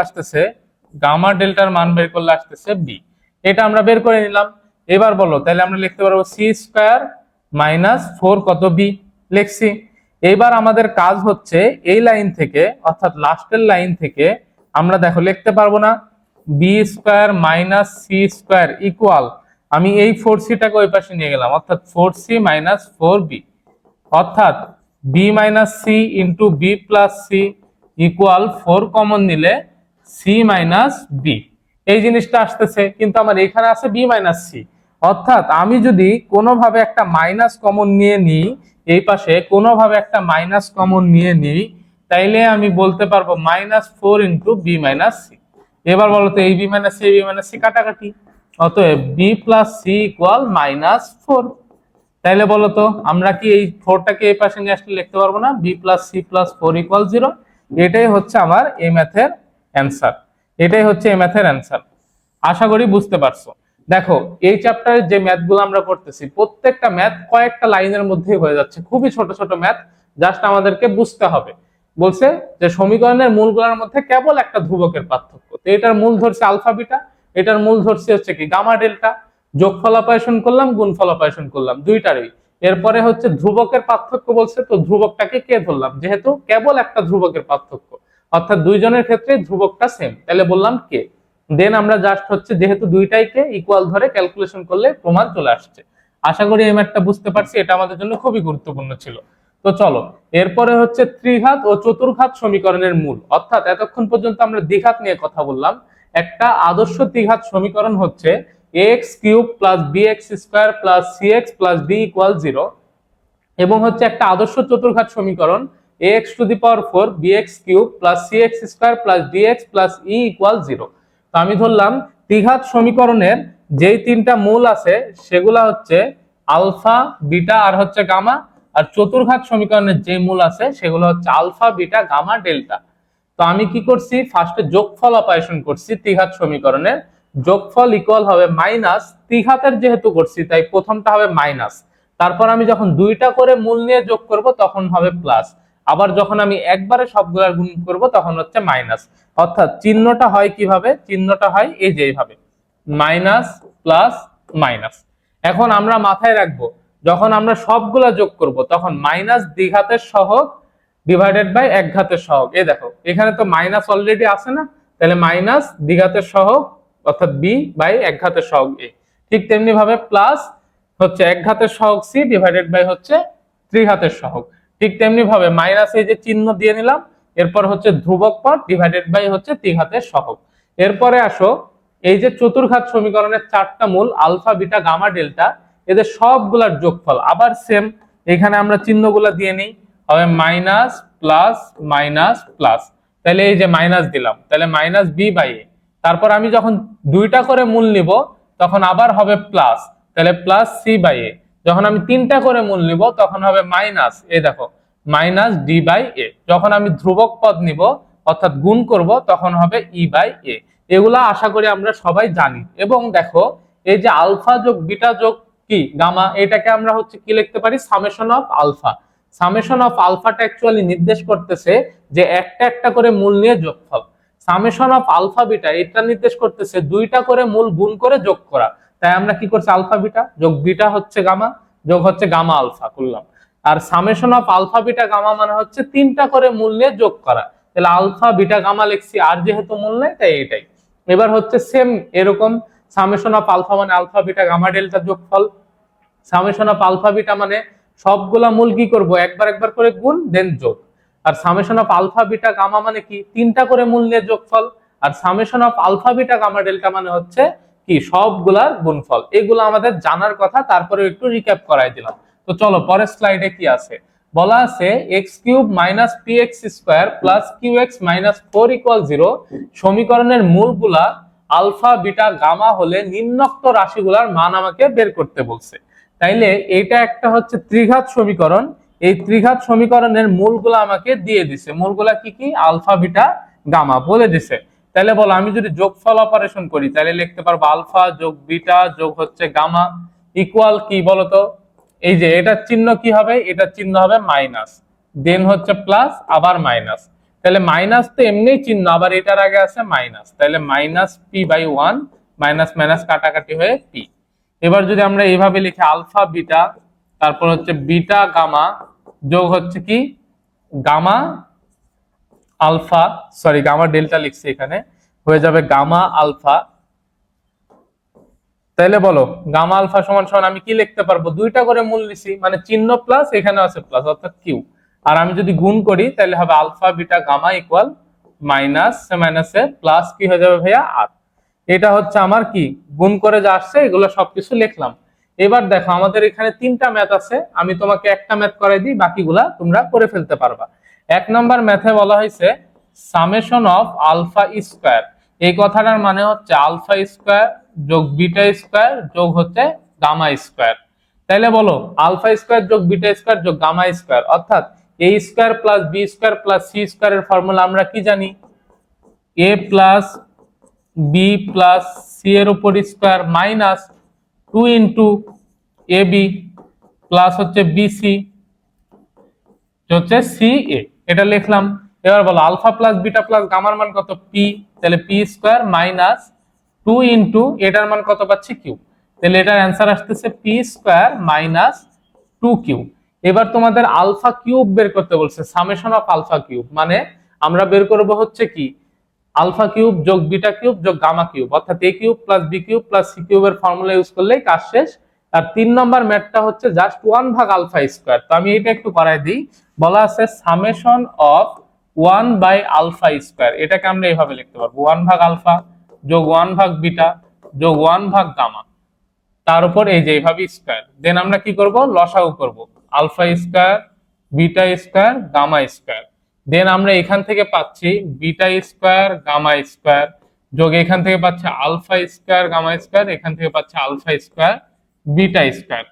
আসতেছে বি। এটা আমরা বের করে নিলাম। এবার বলো তাহলে আমরা লিখতে পারবো সি স্কোয়ার মাইনাস ফোর কত? বি লিখছি। এবার আমাদের কাজ হচ্ছে এই লাইন থেকে অর্থাৎ লাস্টের লাইন থেকে আমরা দেখো লিখতে পারবো না B square minus C square equal, আমি এই ফোর সিটাকে ওই পাশে নিয়ে গেলাম অর্থাৎ four C minus four B, অর্থাৎ B minus C into B plus C equal four common নিলে সি মাইনাস বি। এই জিনিসটা আসতেছে, কিন্তু আমার এখানে আছে বি মাইনাস সি, অর্থাৎ আমি যদি কোনোভাবে একটা মাইনাস কমন নিয়ে নিই এই পাশে কোনোভাবে একটা মাইনাস কমন নিয়ে নিই তাইলে আমি বলতে পারবো -4 ইন্টু বি মাইনাস সি। এবার বলো তো এই বি মাইনাস সি কাটাকাটি, অতএব বি প্লাস সি ইকুয়াল -4। তাইলে বলো তো আমরা কি এই 4টাকে এই পাশে নিয়ে আসলে লিখতে পারবো না? B plus c plus 4 equal 0। এটাই হচ্ছে আমার এই ম্যাথের অ্যান্সার। এটাই হচ্ছে এই ম্যাথের অ্যান্সার। আশা করি বুঝতে পারছো। দেখো এই চ্যাপ্টারের যে ম্যাথগুলো আমরা করতেছি প্রত্যেকটা ম্যাথ কয়েকটা লাইনের মধ্যেই হয়ে যাচ্ছে, খুবই ছোট ছোট ম্যাথ, জাস্ট আমাদেরকে বুঝতে হবে। বলছে যে সমীকরণের মূলগুলোর মধ্যে কেবল একটা ধ্রুবকের পার্থক্য, তো এটার মূল ধরছে আলফা বিটা, এটার মূল ধরছে হচ্ছে কি গামা ডেল্টা। যোগফল অপারেশন করলাম, গুণফল অপারেশন করলাম দুইটারই। এরপরে হচ্ছে ধ্রুবকের পার্থক্য বলছে, তো ধ্রুবকটাকে কে ধরলাম, যেহেতু কেবল একটা ধ্রুবকের পার্থক্য অর্থাৎ দুইজনের ক্ষেত্রে ধ্রুবকটা সেম, তাহলে বললাম কে। দেন আমরা জাস্ট হচ্ছে যেহেতু দুইটাই কে ইকুয়াল ধরে ক্যালকুলেশন করলে প্রমাণ চলে আসছে। আশা করি এই ম্যাথটা বুঝতে পারছি, এটা আমাদের জন্য খুবই গুরুত্বপূর্ণ ছিল। তো চলো এরপরে হচ্ছে ত্রিঘাত ও চতুর্ঘাত সমীকরণের মূল, অর্থাৎ এতক্ষণ পর্যন্ত আমরা দ্বিঘাত নিয়ে কথা বললাম। একটা আদর্শ ত্রিঘাত সমীকরণ হচ্ছে x³ + bx² + cx + d = 0, এবং হচ্ছে একটা আদর্শ চতুর্ঘাত সমীকরণ ax⁴ bx³ + cx² + dx + e = 0। তো আমি ধরলাম ত্রিঘাত সমীকরণের যেই তিনটা মূল আছে সেগুলা হচ্ছে আলফা, বিটা আর হচ্ছে গামা, আর চতুর্ঘাত সমীকরণের যে মূল আছে সেগুলো হচ্ছে আলফা, বিটা, গামা, ডেল্টা। তো আমি কি করছি, ফার্স্টে যোগফল অপারেশন করছি ত্রিঘাত সমীকরণের। যোগফল ইকুয়াল হবে মাইনাস, ত্রিঘাতের যেহেতু করছি তাই প্রথমটা হবে মাইনাস, তারপর আমি যখন দুইটা করে মূল নিয়ে যোগ করব তখন হবে প্লাস, আবার যখন আমি একবারে সবগুলা গুণ করব তখন হচ্ছে মাইনাস। অর্থাৎ চিহ্নটা হয় কিভাবে, চিহ্নটা হয় এই যে এইভাবে, মাইনাস প্লাস মাইনাস। এখন আমরা মাথায় রাখবো যখন আমরা সবগুলা যোগ করব তখন মাইনাস দ্বিঘাতের সহগ ডিভাইডেড বাই একঘাতের সহগ। এই দেখো এখানে তো মাইনাস অলরেডি আছে না, তাহলে মাইনাস দ্বিঘাতের সহগ অর্থাৎ বি বাই একঘাতের সহগ এ। ঠিক তেমনি ভাবে প্লাস হচ্ছে একঘাতের সহগ সি ডিভাইডেড বাই হচ্ছে ত্রিঘাতের সহগ। ঠিক তেমনি ভাবে মাইনাস এই যে চিহ্ন দিয়ে নিলাম, এরপর হচ্ছে ধ্রুবক পদ ডিভাইডেড বাই হচ্ছে ত্রিঘাতের সহগ। এরপরে আসো এই যে চতুর্ঘাত সমীকরণের চারটা মূল আলফা, বিটা, গামা, ডেল্টা, এদের সবগুলার যোগফল আবার সেম, এখানে আমরা চিহ্নগুলা দিয়ে নিই, হবে মাইনাস প্লাস মাইনাস প্লাস, তাহলে এই যে মাইনাস দিলাম, তাহলে মাইনাস বি বাই এ। তারপর আমি যখন দুইটা করে মূল নিব তখন আবার হবে প্লাস, তাহলে প্লাস সি বাই এ। যখন আমি তিনটা করে মূল নিব তখন হবে মাইনাস, এই দেখো মাইনাস ডি বাই এ। যখন আমি ধ্রুবক পদ নিব অর্থাৎ গুণ করব তখন হবে ই বাই এ। এগুলা আশা করি আমরা সবাই জানি। এবং দেখো এই যে আলফা যোগ বিটা যোগ কি গামা, এটাকে আমরা হচ্ছে কি লিখতে পারি, summation of alpha. Summation of আলফাটা অ্যাকচুয়ালি নির্দেশ করতেছে যে একটা একটা করে মূল নিয়ে যোগফল। সামেশন অফ আলফা বিটা এটা নির্দেশ করতেছে দুইটা করে মূল গুণ করে যোগ করা। তাই আমরা কি করছি, আলফা বিটা যোগ বিটা হচ্ছে গামা যোগ হচ্ছে গামা আলফা করলাম। আর summation of alpha beta gamma মানে হচ্ছে তিনটা করে মূল নিয়ে যোগ করা, তাহলে আলফা বিটা গামা লিখছি, আর যেহেতু মূল নেই তাই এটাই। এবার হচ্ছে সেম এরকম সামেশন অফ আলফা মানে আলফা, বিটা, গামা, ডেল্টা যোগফল। সামেশন অফ আলফা বিটা মানে সবগুলা মূল কি করব, একবার একবার করে গুণ দেন যোগ। আর summation of alpha, beta, gamma মানে কি, তিনটা করে মূল নিয়ে যোগফল। আর summation of alpha, beta, gamma, delta মানে হচ্ছে কি সবগুলার গুণফল। এগুলো আমাদের জানার কথা, তারপরে একটু রিক্যাপ করাই দিলাম। তো চলো পরের স্লাইডে কি আছে, বলা আছে x³ - px² + qx - 4 = 0 সমীকরণের মূলগুলা আলফা, বিটা, গামা হলে নিম্নোক্ত রাশিগুলার মান আমাকে বের করতে বলছে। তাইলে এটা একটা হচ্ছে ত্রিঘাত সমীকরণ, এই ত্রিঘাত সমীকরণের মূলগুলা আমাকে দিয়ে দিছে। মূলগুলা কি কি, আলফা, বিটা, গামা বলে দিছে। তাহলে বলো আমি যদি যোগফল অপারেশন করি তাহলে লিখতে পারবো আলফা যোগ বিটা যোগ হচ্ছে গামা ইকুয়াল কি বলতো, এই যে এটার চিহ্ন কি হবে, এটার চিহ্ন হবে মাইনাস, দেন হচ্ছে প্লাস আবার মাইনাস। তাহলে মাইনাস তো এমনিই চিহ্ন, আবার এটার আগে আছে মাইনাস, তাহলে minus p by 1, minus minus কাটাকাটি হয়ে পি। এবার যদি আমরা এইভাবে লিখি আলফা বিটা, তারপর হচ্ছে বিটা গামা যোগ হচ্ছে কি gamma alpha, sorry gamma delta লিখছি এখানে, হয়ে যাবে গামা আলফা। তাহলে বলো গামা আলফা সমান সমান আমি কি লিখতে পারবো, দুইটা করে মূল নিছি মানে চিহ্ন প্লাস, এখানে আছে প্লাস অর্থাৎ কিউ। আর আমি যদি গুণ করি তাহলে হবে alpha beta gamma equal minus মাইনাসে প্লাস কি হয়ে যাবে ভাইয়া আর। এটা হচ্ছে আমার কি গুণ করে যা আসছে এগুলো সবকিছু লিখলাম। এবার দেখো আমাদের এখানে তিনটা ম্যাথ আছে, আমি তোমাকে একটা ম্যাথ করাই দিই, বাকিগুলা তোমরা করে ফেলতে পারবা। এক নম্বর ম্যাথে বলা হয়েছে সামেশন অফ আলফা স্কয়ার, এই কথাটার মানে হচ্ছে আলফা স্কয়ার যোগ বিটা স্কয়ার যোগ হচ্ছে গামা স্কয়ার। তাইলে বলো আলফা স্কয়ার যোগ বিটা স্কয়ার যোগ গামা স্কয়ার অর্থাৎ A square plus B square plus C স্কয়ারের ফর্মুলা আমরা কি জানি? A plus B plus C এর উপর square minus 2 into A B plus হচ্ছে বিসি হচ্ছে সি এ, এটা লিখলাম। এবার বলো আলফা প্লাস বিটা প্লাস গামার মান কত? পি, তাহলে পি স্কয়ার মাইনাস 2 ইন্টু এটার মান কত পাচ্ছি? কিউ, তাহলে এটার অ্যান্সার আসতেছে পি স্কয়ার মাইনাস 2 কিউ। এবার তোমাদের আলফা কিউব বের করতে বলছে, সামেশন অফ আলফা কিউব, মানে আমরা বের করব হচ্ছে কি আলফা কিউব যোগ বিটা কিউব যোগ গামা কিউব, অর্থাৎ A cube plus B cube plus C কিউবের ফর্মুলা ইউজ করলেই কাজ শেষ। আর 3 নম্বর ম্যাথটা হচ্ছে জাস্ট 1 ভাগ আলফা স্কয়ার। তো আমি এটা একটু করাই দিই। বলা আছে summation of 1 by alpha square, এটাকে আমরা এইভাবে লিখতে পারবো 1 ভাগ আলফা যোগ 1 ভাগ বিটা যোগ 1 ভাগ গামা, তার উপর এই যে এইভাবে স্কয়ার। দেন আমরা কি করব? লসাগু করব, alpha square beta square gamma square. Then আমরা এখান থেকে পাচ্ছি বিটা স্কয়ার গামা স্কয়ার যোগ এখান থেকে পাচ্ছি আলফা স্কয়ার গামা স্কয়ার, এখান থেকে পাচ্ছি alpha square beta square.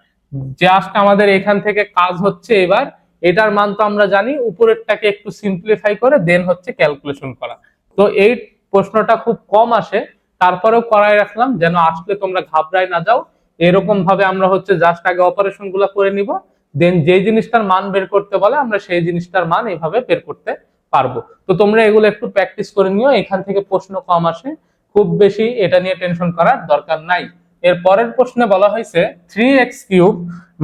Just আমাদের এখান থেকে কাজ হচ্ছে এবার এটার মান তো আমরা জানি, উপরেরটাকে একটু সিম্পলিফাই করে দেন হচ্ছে ক্যালকুলেশন করা। তো এই প্রশ্নটা খুব কম আসে, তারপরেও করাই রাখলাম যেন আসলে তোমরা ঘাবড়ায় না যাও। এরকম ভাবে আমরা হচ্ছে জাস্ট আগে অপারেশন গুলো করে নিব, দেন যে জিনিসটার মান বের করতে বলে আমরা সেই জিনিসটার মান এইভাবে বের করতে পারবো। তো তোমরা এগুলো একটু প্র্যাকটিস করে নিও, এখান থেকে প্রশ্ন কম আসে, খুব বেশি এটা নিয়ে টেনশন করার দরকার নাই। এর পরের প্রশ্নে বলা হয়েছে 3x cube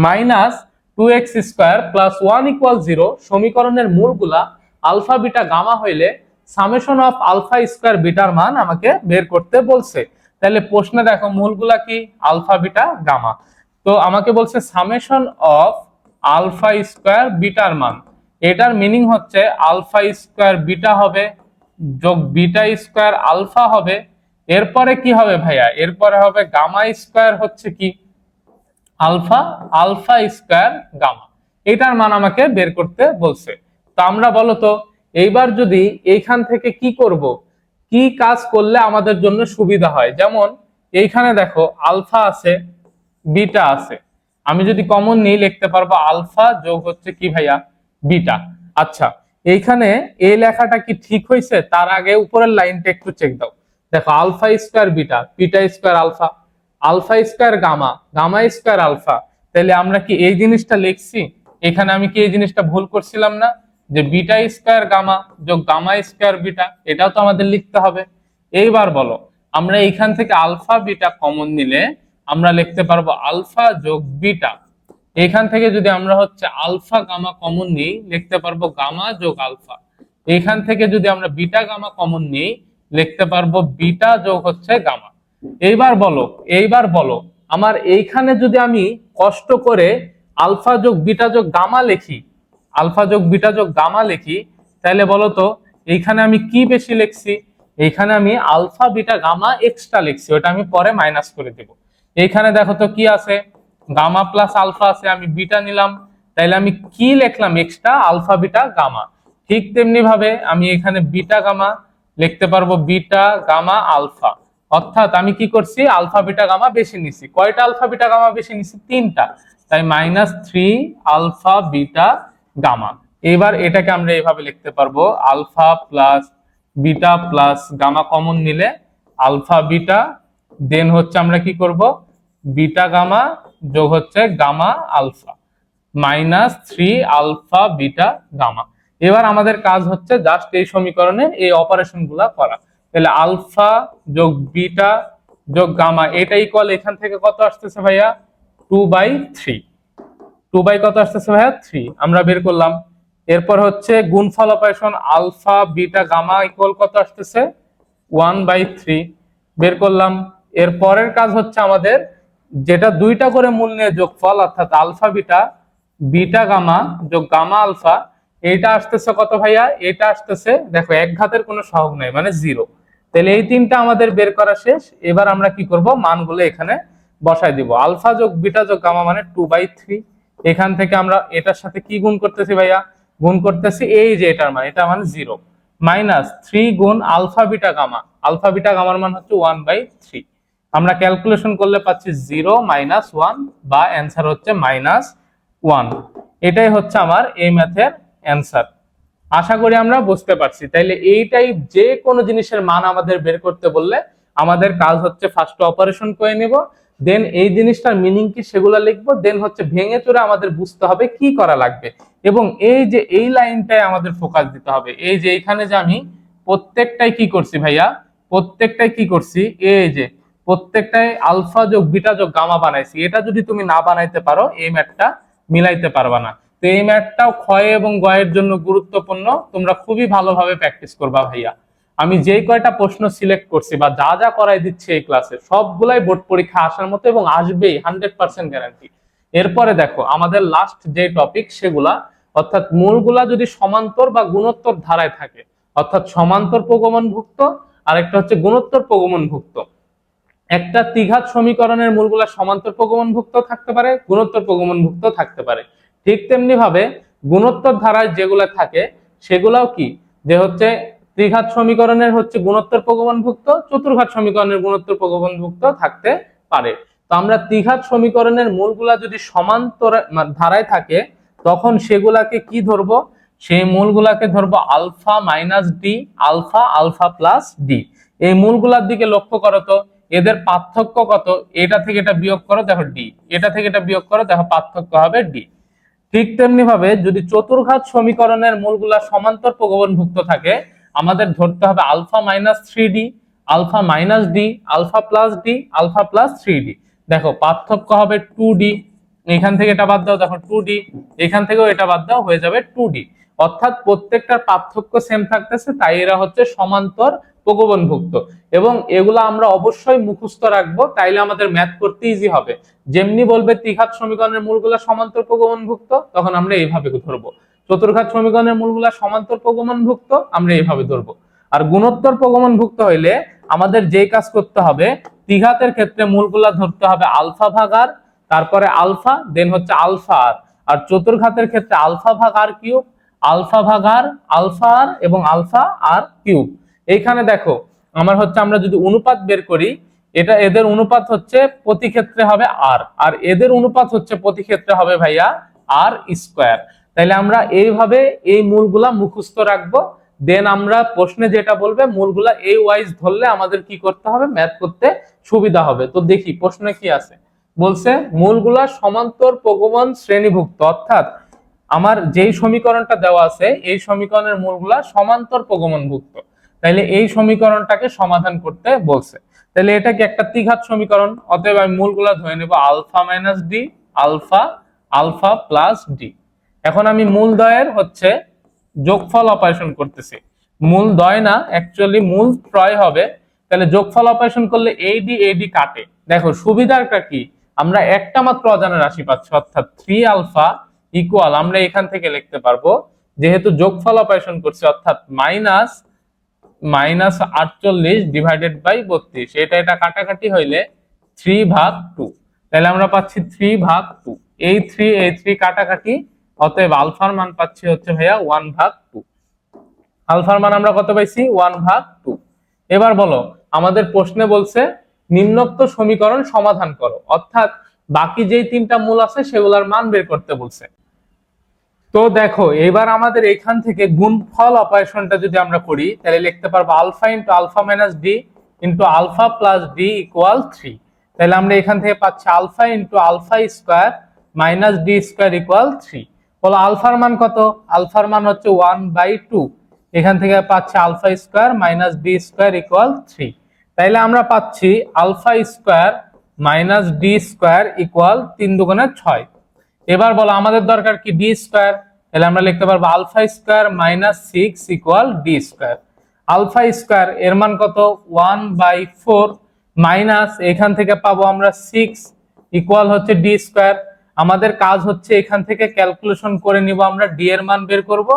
minus 2x square plus 1 equal 0 সমীকরণের মূলগুলা আলফা বিটা গামা হইলে সামেশন অফ আলফা স্কয়ার বিটার মান আমাকে বের করতে বলছে। তাহলে প্রশ্নে দেখো মূলগুলা কি? Alpha beta gamma. তো আমাকে বলছে সামেশন অফ আলফা স্কয়ার বিটার মান, এটার মিনিং হচ্ছে আলফা স্কয়ার বিটা হবে যোগ বিটা স্কয়ার আলফা হবে, এরপরে কি হবে ভাইয়া? এরপরে হবে গামা স্কয়ার হচ্ছে কি আলফা, আলফা স্কয়ার গামা, এটার মান আমাকে বের করতে বলছে। তো আমরা বলো তো এইবার যদি এইখান থেকে কি করব, কি কাজ করলে আমাদের জন্য সুবিধা হয়? যেমন এইখানে দেখো আলফা আছে বিটা আছে, আমি যদি কমন নিই লিখতে পারবো আলফা যোগ হচ্ছে কি ভাইয়া? বিটা। আচ্ছা এইখানে এই লেখাটা কি ঠিক হয়েছে? তার আগে উপরের লাইনটা একটু চেক দাও। দেখো alpha square beta, beta square alpha, alpha square gamma, gamma square alpha. তাহলে আমরা কি এই জিনিসটা লিখছি? এখানে আমি কি এই জিনিসটা ভুল করছিলাম না? যে বিটা স্কয়ার গামা যোগ গামা স্কয়ার বিটা, এটাও তো আমাদের লিখতে হবে। এইবার বলো আমরা এখান থেকে আলফা বিটা কমন নিলে আমরা লিখতে পারবো আলফা যোগ বিটা। এখান থেকে যদি আমরা হচ্ছে আলফা গামা কমন নিই লিখতে পারবো গামা যোগ আলফা। এখান থেকে যদি আমরা বিটা গামা কমন নিই লিখতে পারবো বিটা যোগ হচ্ছে গামা। এইবার বলো আমার এইখানে যদি আমি কষ্ট করে আলফা যোগ বিটা যোগ গামা লিখি, আলফা যোগ বিটা যোগ গামা লিখি, তাহলে বলো তো এইখানে আমি কি বেশি লিখছি? এইখানে আমি আলফা বিটা গামা এক্সট্রা লিখছি, ওটা আমি পরে মাইনাস করে দেব। এইখানে দেখো তো কি আছে? গামা প্লাস আলফা আছে, আমি বিটা নিলাম, তাইলে আমি কি লিখলাম? Extra alpha beta gamma. ঠিক তেমনি ভাবে আমি এখানে বিটা গামা লিখতে পারবো বিটা গামা আলফা, অর্থাৎ আমি কি করছি? আলফা বিটা গামা বেশি নিছি। কয়টা আলফা বিটা গামা বেশি নিছি? 3টা, তাই -3 আলফা বিটা গামা। এবার এটাকে আমরা এইভাবে লিখতে পারবো alpha plus beta plus gamma common নিলে আলফা বিটা, দেন হচ্ছে আমরা কি করব? বিটা গামা যোগ হচ্ছে gamma alpha -3 alpha beta gamma. এবার আমাদের কাজ হচ্ছে জাস্ট এই সমীকরণে এই অপারেশন গুলা করা। তাহলে আলফা যোগ বিটা যোগ গামা এটা ইকুয়াল এখান থেকে কত আসতেছে ভাইয়া? 2/3। 2 বাই কত আসতেছে ভাইয়া? 3 আমরা বের করলাম। এরপর হচ্ছে গুণফল operation alpha beta gamma equal কত আসতেছে? 1/3 বের করলাম। এর পরের কাজ হচ্ছে আমাদের যেটা দুইটা করে মূল নিয়ে যোগফল, অর্থাৎ আলফা বিটা বিটা গামা যোগ গামা আলফা, এটা আসতেছে কত ভাইয়া? এটা আসতেছে দেখো এক ঘাতের কোনো সহগ নাই মানে 0। তাহলে এই তিনটা আমাদের বের করা শেষ। এবার আমরা কি করব? মানগুলো এখানে বসাই দিব। আলফা যোগ বিটা যোগ গামা মানে 2/3। এখান থেকে আমরা এটার সাথে কি গুণ করতেছি ভাইয়া? গুণ করতেছি এই যে এটার মান, এটা মান 0 মাইনাস 3 গুণ alpha beta gamma, alpha beta গামার মান হচ্ছে 1/3। আমরা ক্যালকুলেশন করলে পাচ্ছি 0 মাইনাস 1 বা অ্যান্সার হচ্ছে -1। এটাই হচ্ছে আমার এই ম্যাথের অ্যান্সার। আশা করি আমরা বুঝতে পারছি। তাইলে এইটাই, যে কোনো জিনিসের মান আমাদের বের করতে বললে আমাদের কাজ হচ্ছে ফার্স্ট অপারেশন করে নিব, দেন এই জিনিসটার মিনিং কি সেগুলো লিখবো, দেন হচ্ছে ভেঙে চুরে আমাদের বুঝতে হবে কি করা লাগবে। এবং এই যে এই লাইনটাই আমাদের ফোকাস দিতে হবে। এই যে এখানে যে আমি প্রত্যেকটাই কি করছি ভাইয়া, প্রত্যেকটাই কি করছি, এই যে প্রত্যেকটাই আলফা যোগ বিটা যোগ গামা বানাইছি। এটা যদি তুমি না বানাইতে পারো এই ম্যাথটা মিলাইতে পারবা না। তো এই ম্যাথটাও ক্ষয় এবং গয়ের জন্য গুরুত্বপূর্ণ, তোমরা খুবই ভালোভাবে প্র্যাকটিস করবা ভাইয়া। আমি যেই কয়টা প্রশ্ন সিলেক্ট করছি বা যা যা করাই দিচ্ছি এই ক্লাসে সবগুলাই বোর্ড পরীক্ষা আসার মতো এবং আসবেই, 100% গ্যারান্টি। এরপরে দেখো আমাদের লাস্ট যে টপিক সেগুলা, অর্থাৎ মূলগুলা যদি সমান্তর বা গুণোত্তর ধারায় থাকে, অর্থাৎ সমান্তর প্রগমনভুক্ত আর একটা হচ্ছে গুণোত্তর প্রগমনভুক্ত। একটা ত্রিঘাত সমীকরণের মূলগুলা সমান্তর প্রগমনভুক্ত থাকতে পারে, গুণোত্তর প্রগমনভুক্ত থাকতে পারে। ঠিক তেমনি ভাবে গুণোত্তর ধারায় যেগুলা থাকে সেগুলাও কি, যে হচ্ছে ত্রিঘাত সমীকরণের হচ্ছে গুণোত্তর প্রগমনভুক্ত, চতুর্ঘাত সমীকরণের গুণোত্তর প্রগমনভুক্ত থাকতে পারে। তো আমরা ত্রিঘাত সমীকরণের মূলগুলা যদি সমান্তর ধারায় থাকে তখন সেগুলাকে কি ধরবো, সেই মূলগুলাকে ধরবো alpha minus d, alpha alpha plus d. এই মূলগুলার দিকে লক্ষ্য করো তো, এদের পার্থক্য কত, এটা থেকে এটা বিয়োগ করো দেখো ডি, এটা থেকে এটা বিয়োগ করো দেখো পার্থক্য হবে ডি। ঠিক তেমনি ভাবে যদি চতুর্ঘাত সমীকরণের মূলগুলা সমান্তর প্রগমনভুক্ত থাকে আমাদের ধরতে হবে alpha minus 3d, alpha minus d, alpha plus d, alpha plus 3d। দেখো পার্থক্য হবে 2d, এখান থেকে এটা বাদ দাও দেখো 2d, এখান থেকেও এটা বাদ দাও হয়ে যাবে 2d। অর্থাৎ প্রত্যেকটার পার্থক্য সেম থাকতেছে, তাই এরা হচ্ছে সমান্তর প্রগমনভুক্ত। এবং এগুলো আমরা অবশ্যই মুখস্থ রাখবো, তাইলে আমাদের ম্যাথ করতে ইজি হবে। যেমনি বলবে ত্রিঘাত সমীকরণের মূলগুলা সমান্তর প্রগমনভুক্ত তখন আমরা এইভাবে ধরবো, চতুর্ঘাত সমীকরণের মূলগুলা সমান্তর প্রগমনভুক্ত আমরা এইভাবে ধরবো। আর গুণোত্তর প্রগমনভুক্ত হইলে আমাদের যে কাজ করতে হবে, ত্রিঘাতের ক্ষেত্রে মূলগুলা ধরতে হবে আলফা ভাগ আর, তারপরে আলফা, দেন হচ্ছে আলফা আর। আর চতুর্ঘাতের ক্ষেত্রে আলফা ভাগ আর কিউব, আলফা ভাগ আর, আলফা আর এবং আলফা আর কিউব। এইখানে দেখো আমার হচ্ছে আমরা যদি অনুপাত বের করি, এটা এদের অনুপাত হচ্ছে প্রতি ক্ষেত্রে হবে আর, আর এদের অনুপাত হচ্ছে প্রতি ক্ষেত্রে হবে ভাইয়া আর স্কয়ার। তাইলে আমরা এইভাবে এই মূলগুলা মুখস্থ রাখবো, দেন আমরা প্রশ্নে যেটা বলবে মূলগুলা এই ওয়াইজ ধরলে আমাদের কি করতে হবে, ম্যাথ করতে সুবিধা হবে। তো দেখি প্রশ্নে কি আছে, বলছে মূলগুলা সমান্তর প্রগমন শ্রেণীভুক্ত, অর্থাৎ আমার যেই সমীকরণটা দেওয়া আছে এই সমীকরণের মূলগুলা সমান্তর প্রগমনভুক্ত। তাইলে এই সমীকরণটাকে সমাধান করতে বলছে। তাহলে এটা কি একটা ত্রিঘাত সমীকরণ, অতএব আমি মূলগুলা ধরে নেব alpha minus d, alpha alpha plus d. এখন আমি মূলদ্বয়ের হচ্ছে যোগফল অপারেশন করতেছি, মূলদ্বয় না অ্যাকচুয়ালি মূল ত্রয় হবে। তাহলে যোগফল অপারেশন করলে এডি এডি কাটে। দেখো সুবিধাটা কি, আমরা একটা মাত্র অজানা রাশি পাচ্ছি, অর্থাৎ 3 আলফা ইকুয়াল আমরা এখান থেকে লিখতে পারবো, যেহেতু যোগফল অপারেশন করছি অর্থাৎ -48 ডিভাইডেড বাই 32, এটা কাটাকাটি হইলে 3/2। তাহলে আমরা পাচ্ছি 3/2, এই 3 কাটাকাটি, অতএব আলফার মান পাচ্ছি হচ্ছে ভাইয়া 1/2। আলফার মান আমরা কত পাইছি 1/2। এবার বলো আমাদের প্রশ্নে বলছে নিম্নোক্ত সমীকরণ সমাধান করো, অর্থাৎ বাকি যেই 3টা মূল আছে সেগুলোর মান বের করতে বলছে। তো দেখো এবার আমাদের এখান থেকে গুণফল অপারেশনটা যদি আমরা করি তাহলে লিখতে পারবো alpha into alpha minus d into alpha plus d equal 3। তাহলে আমরা এখান থেকে পাচ্ছি alpha into alpha square minus d square equal 3। বলো আলফার মান কত, আলফার মান হচ্ছে 1/2, এখান থেকে পাচ্ছি alpha square minus d square equal 3। তাইলে আমরা পাচ্ছি alpha square minus d square equal 3 দুগুণে 6। এবার বলো আমাদের দরকার কি ডি স্কোয়ার, তাহলে আমরা লিখতে পারবো alpha square minus 6 equal d square. Alpha square এর মান কত 1/4 মাইনাস এখান থেকে পাবো আমরা 6 ইকুয়াল হচ্ছে ডি স্কোয়ার। আমাদের কাজ হচ্ছে এখান থেকে ক্যালকুলেশন করে নিব, আমরা ডি এর মান বের করব।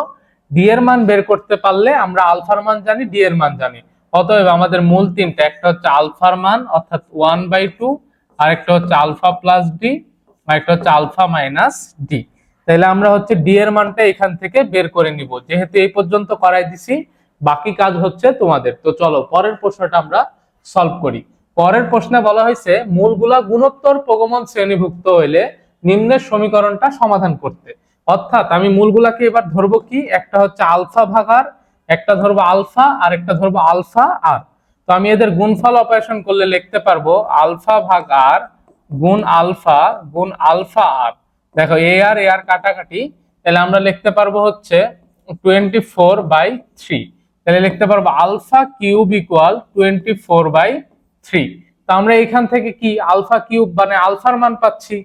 ডি এর মান বের করতে পারলে আমরা আলফার মান জানি, ডি এর মান জানি। অতএব আমাদের মূল তিনটা, একটা হচ্ছে আলফার মান অর্থাৎ 1/2, আর একটা হচ্ছে আলফা প্লাস ডি, আর একটা হচ্ছে আলফা মাইনাস ডি। তাহলে আমরা হচ্ছে ডি এর মানটা এখান থেকে বের করে নিব। যেহেতু এই পর্যন্ত করাই দিছি, বাকি কাজ হচ্ছে তোমাদের। তো চলো পরের প্রশ্নটা আমরা সলভ করি। পরের প্রশ্নে বলা হয়েছে মূলগুলা গুণোত্তর প্রগমন শ্রেণীভুক্ত হইলে নিম্নের সমীকরণটা সমাধান করতে। অর্থাৎ আমি মূলগুলাকে এবার ধরবো কি, একটা হচ্ছে আলফা ভাগ আর, একটা ধরবো আলফা আর একটা ধরবো আলফা আর। তো আমি এদের গুণফল অপারেশন করলে লিখতে পারবো আলফা ভাগ আর গুণ আলফা আর। দেখো এ আর কাটাকাটি, তাহলে আমরা লিখতে পারবো হচ্ছে 24/3। তাহলে লিখতে পারবো আলফা কিউব ইকুয়াল 24/3। তো আমরা এখান থেকে কি আলফা কিউব মানে আলফার মান পাচ্ছি।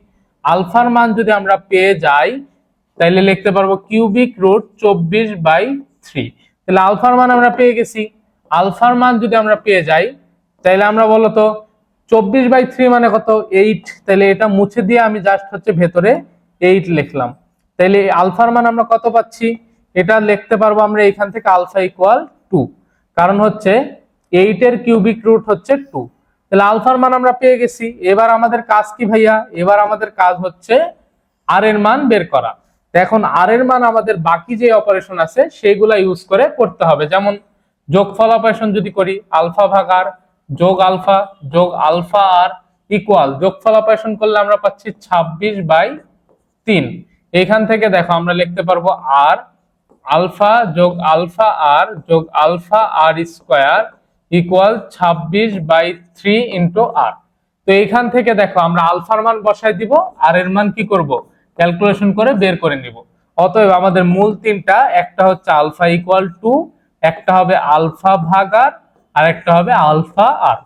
আলফার মান যদি আমরা পেয়ে যাই তাহলে লিখতে পারবো কিউবিক রুট 24/3। তাহলে আলফার মান আমরা পেয়ে গেছি। আলফার মান যদি আমরা পেয়ে যাই তাহলে আমরা বলতো 24/3 মানে কত, 8। তাহলে এটা মুছে দিয়ে আমি জাস্ট হচ্ছে ভেতরে 8 লিখলাম। তাহলে আলফার মান আমরা কত পাচ্ছি, এটা লিখতে পারবো আমরা এখান থেকে আলফা ইকুয়াল 2। কারণ হচ্ছে 8 এর কিউবিক রুট হচ্ছে 2। তাহলে আলফার মান আমরা পেয়ে গেছি। এবার আমাদের কাজ কি ভাইয়া, এবার আমাদের কাজ হচ্ছে আর এর মান বের করা। এখন আর এর মান আমাদের বাকি যে অপারেশন আছে সেগুলা ইউজ করে করতে হবে। যেমন যোগফল অপারেশন যদি করি, আলফা ভাগ আর যোগ আলফা আর ইকুয়াল, যোগফল অপারেশন করলে আমরা পাচ্ছি 26/3। এখান থেকে দেখো আমরা লিখতে পারবো আর আলফা আর স্কোয়ার ইকুয়াল 26/3 ইন্টু আর। তো এইখান থেকে দেখো আমরা আলফার মান বসাই দিব, আর এর মান কি করব, ক্যালকুলেশন করে বের করে নিব। অতএব আমাদের মূল তিনটা, একটা হচ্ছে আলফা ইকুয়াল 2, একটা হবে আলফা ভাগ আর একটা হবে আলফা আর।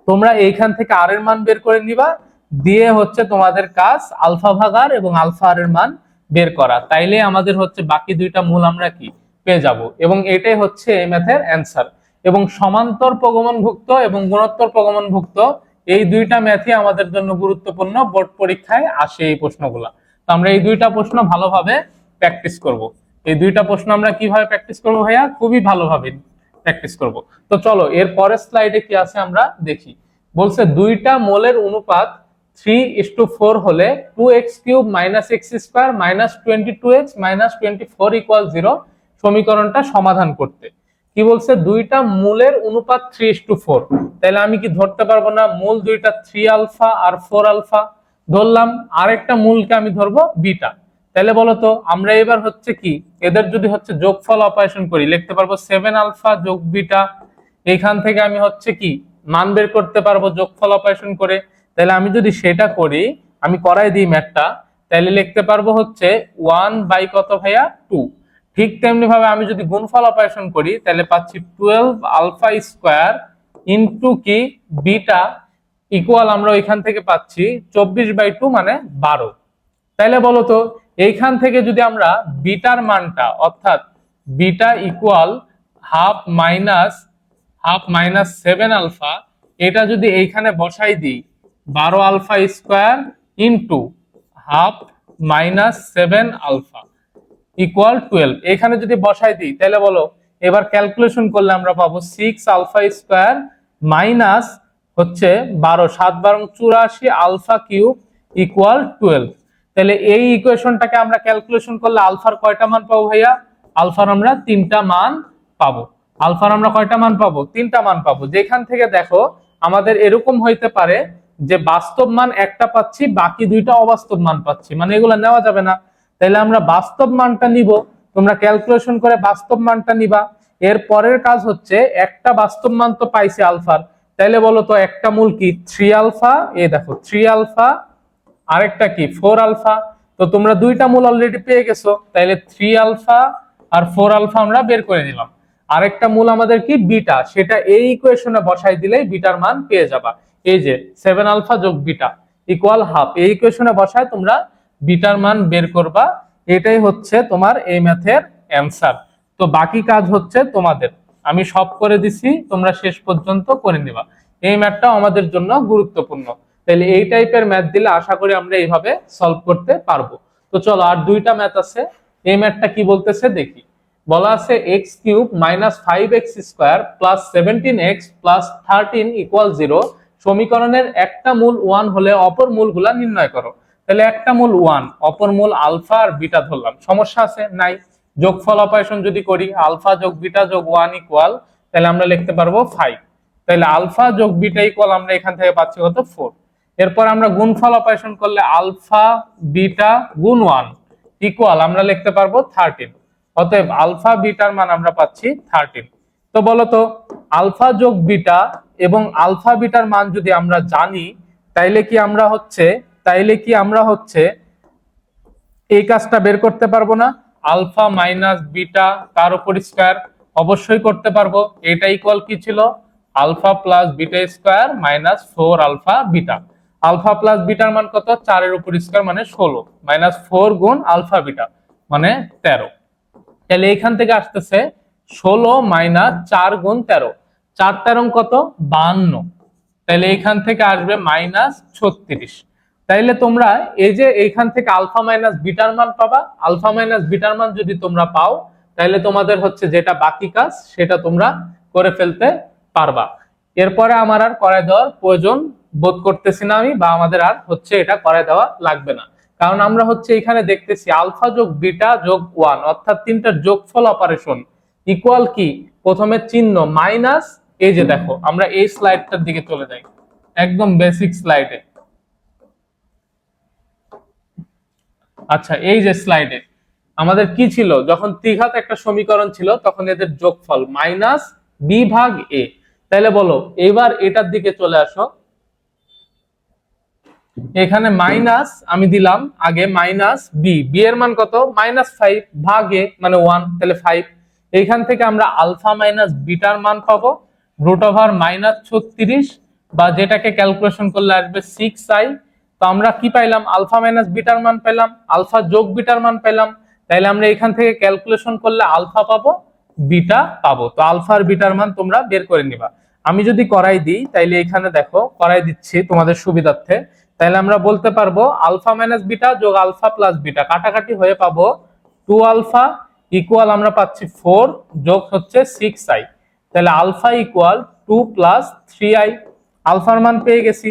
তোমরা এইখান থেকে আর এর মান বের করে নিবা, দিয়ে হচ্ছে তোমাদের কাজ আলফা ভাগ আর এবং আলফা আর এর মান বের করা। তাইলে আমাদের হচ্ছে বাকি দুইটা মূল আমরা কি পেয়ে যাব, এবং এটাই হচ্ছে এই ম্যাথের অ্যান্সার। এবং সমান্তর প্রগমনভুক্ত এবং গুণোত্তর প্রগমনভুক্ত এই দুইটা ম্যাথই আমাদের জন্য গুরুত্বপূর্ণ, বোর্ড পরীক্ষায় আসে এই প্রশ্নগুলা। তো আমরা এই দুইটা প্রশ্ন ভালোভাবে প্র্যাকটিস করব। এই দুইটা প্রশ্ন আমরা কিভাবে প্র্যাকটিস করব ভাইয়া, খুবই ভালোভাবে প্র্যাকটিস করব। তো চলো এর পরের স্লাইডে কি আছে আমরা দেখি। বলছে দুইটা মোলের অনুপাত 3:4 হলে 2x³ - x² - 22x - 24 = 0 সমীকরণটা সমাধান করতে। কি বলছে, দুইটা মূলের অনুপাত 3:4। তাহলে আমি কি ধরতে পারবো না মূল দুইটা 3 আলফা আর 4 আলফা ধরলাম, আরেকটা মূলকে আমি ধরবো বিটা। তাহলে বলতো আমরা এবার হচ্ছে কি এদের যদি হচ্ছে যোগফল অপারেশন করি, লিখতে পারবো 7 আলফা যোগ বিটা। এইখান থেকে আমি হচ্ছে কি মান বের করতে পারবো যোগফল অপারেশন করে। তাহলে আমি যদি সেটা করি, আমি করাই দিই ম্যাথটা, তাহলে লিখতে পারবো হচ্ছে 1 কত ভাইয়া 2। ঠিক তেমনি ভাবে আমি যদি গুণফল অপারেশন করি তাহলে পাচ্ছি 12 আলফা স্কোয়ার ইন্টু কি বিটা ইকুয়াল, আমরা এখান থেকে পাচ্ছি 24/2 মানে 12। তাহলে বলতো এইখান থেকে যদি আমরা বিটার মানটা, অর্থাৎ beta equal half minus 7 alpha, এটা যদি এইখানে বসাই দিই 12 alpha square into half minus 7 alpha equal 12, এখানে যদি বসাই দিই তাহলে বলো এবার ক্যালকুলেশন করলে আমরা পাবো 6 আলফা স্কোয়ার মাইনাস হচ্ছে 12, 7 12 84 আলফা কিউব ইকুয়াল 12। তাহলে এই ইকুয়েশনটাকে আমরা ক্যালকুলেশন করলে আলফার কয়টা মান পাবো ভাইয়া, আলফার আমরা 3টা মান পাবো। আলফার আমরা কয়টা মান পাবো, 3টা মান পাবো। যেখান থেকে দেখো আমাদের এরকম হইতে পারে যে বাস্তব মান একটা পাচ্ছি, বাকি দুইটা অবাস্তব মান পাচ্ছি, মানে এগুলো নেওয়া যাবে না। তাহলে আমরা বাস্তব মানটা নিব, তোমরা ক্যালকুলেশন করে বাস্তব মানটা নিবা। এর পরের কাজ হচ্ছে একটা বাস্তব মান তো পাইছি আলফার, তাহলে বলো তো একটা মূল কি 3 আলফা, এই দেখো 3 আলফা, আরেকটা কি 4 আলফা। তো তোমরা দুইটা মূল অলরেডি পেয়ে গেছো, তাহলে 3 আলফা আর 4 আলফা আমরা বের করে নিলাম। আরেকটা মূল আমাদের কি বিটা, সেটা এই ইকুয়েশনে বসাই দিলেই বিটার মান পেয়ে যাবা। এই যে 7 আলফা যোগ বিটা ইকুয়াল হাফ, এই ইকুয়েশনে বসায় তোমরা বিটার মান বের করবা। এটাই হচ্ছে তোমার এই ম্যাথের অ্যান্সার। তো বাকি কাজ হচ্ছে তোমাদের, আমি সব করে দিছি, তোমরা শেষ পর্যন্ত করে নিবা। এই ম্যাথটাও আমাদের জন্য গুরুত্বপূর্ণ। তাহলে এই টাইপের ম্যাথ দিলে আশা করি আমরা এইভাবে সলভ করতে পারবো। তো চলো আর দুইটা ম্যাথ আছে, এই ম্যাথটা কি বলতেছে দেখি। বলা আছে x³ - 5x² + 17x + 13 = 0 সমীকরণের একটা মূল 1 হলে অপর মূলগুলা নির্ণয় করো। তাহলে একটা মূল 1, অপর মূল আলফা আর বিটা ধরলাম, সমস্যা আছে? নাই। যোগফল অপারেশন যদি করি আলফা যোগ বিটা যোগ 1 ইকুয়াল, তাহলে আমরা লিখতে পারবো 5। তাহলে আলফা যোগ বিটা ইকুয়াল আমরা এখান থেকে পাচ্ছি কত? 4। এরপর আমরা গুণফল অপারেশন করলে আলফা বিটা গুণ 1 ইকুয়াল আমরা লিখতে পারবো 13। অতএব আলফা বিটার মান আমরা পাচ্ছি 13। তো বলতো আলফা যোগ বিটা এবং আলফা বিটার মান যদি আমরা জানি তাইলে কি আমরা হচ্ছে এই কাজটা বের করতে পারবো না? আলফা মাইনাস বিটা কার উপর স্কয়ার? অবশ্যই করতে পারবো। এটা ইকুয়াল কি ছিল? Alpha plus beta square minus 4 alpha beta. Alpha plus বিটার মান কত? 4 এর উপর স্কয়ার মানে 16 মাইনাস 4 গুণ আলফা বিটা মানে 13। তাহলে এখান থেকে আসতেছে 16 মাইনাস 4 গুণ 13, 4 13 কত? 52। তাহলে এখান থেকে আসবে মাইনাস 36। তাইলে তোমরা এই যে এইখান থেকে আলফা মাইনাস বিটার মান পাবা, আলফা মাইনাস বিটার মান যদি তোমরা পাও তাহলে তোমাদের হচ্ছে যেটা বাকি কাজ সেটা তোমরা করে ফেলতে পারবা। এরপরে আমার আর করে দেওয়ার প্রয়োজন বোধ করতেছি না আমি, বা আমাদের আর হচ্ছে এটা করে দেওয়া লাগবে না, কারণ আমরা হচ্ছে এখানে দেখতেছি আলফা যোগ বিটা যোগ 1 অর্থাৎ তিনটার যোগফল অপারেশন ইকুয়াল কি? প্রথমে চিহ্ন মাইনাস, এই যে দেখো আমরা এই স্লাইডটার দিকে চলে যাই, একদম বেসিক স্লাইডে। আচ্ছা, এই যে স্লাইডে আমাদের কি ছিল? যখন ত্রিঘাত একটা সমীকরণ ছিল তখন এদের যোগফল মাইনাস বি ভাগ এ। তাহলে বলো এবার এটার দিকে চলে আসো। এখানে মাইনাস আমি দিলাম আগে মাইনাস বি, বি এর মান কত? -5 ভাগ এ মানে 1, তাহলে 5। এইখান থেকে আমরা আলফা মাইনাস বিটার মান পাবো √-36, বা যেটাকে ক্যালকুলেশন করলে আসবে 6i। তো আমরা কি পাইলাম? আলফা মাইনাস বিটার মান পেলাম, আলফা যোগ বিটার মান পেলাম। তাইলে আমরা এখান থেকে ক্যালকুলেশন করলে আলফা পাবো, বিটা পাবো। তো আলফা আর বিটার মান তোমরা বের করে নিবা। আমি যদি করাই দিই তাইলে এখানে দেখো করাই দিচ্ছি তোমাদের সুবিধার্থে। তাহলে আমরা বলতে পারবো আলফা মাইনাস বিটা যোগ আলফা প্লাস বিটা কাটাকাটি হয়ে পাবো 2 আলফা ইকুয়াল আমরা পাচ্ছি 4 যোগ হচ্ছে 6i। তাহলে আলফা ইকুয়াল 2 প্লাস 3i। আলফার মান পেয়ে গেছি।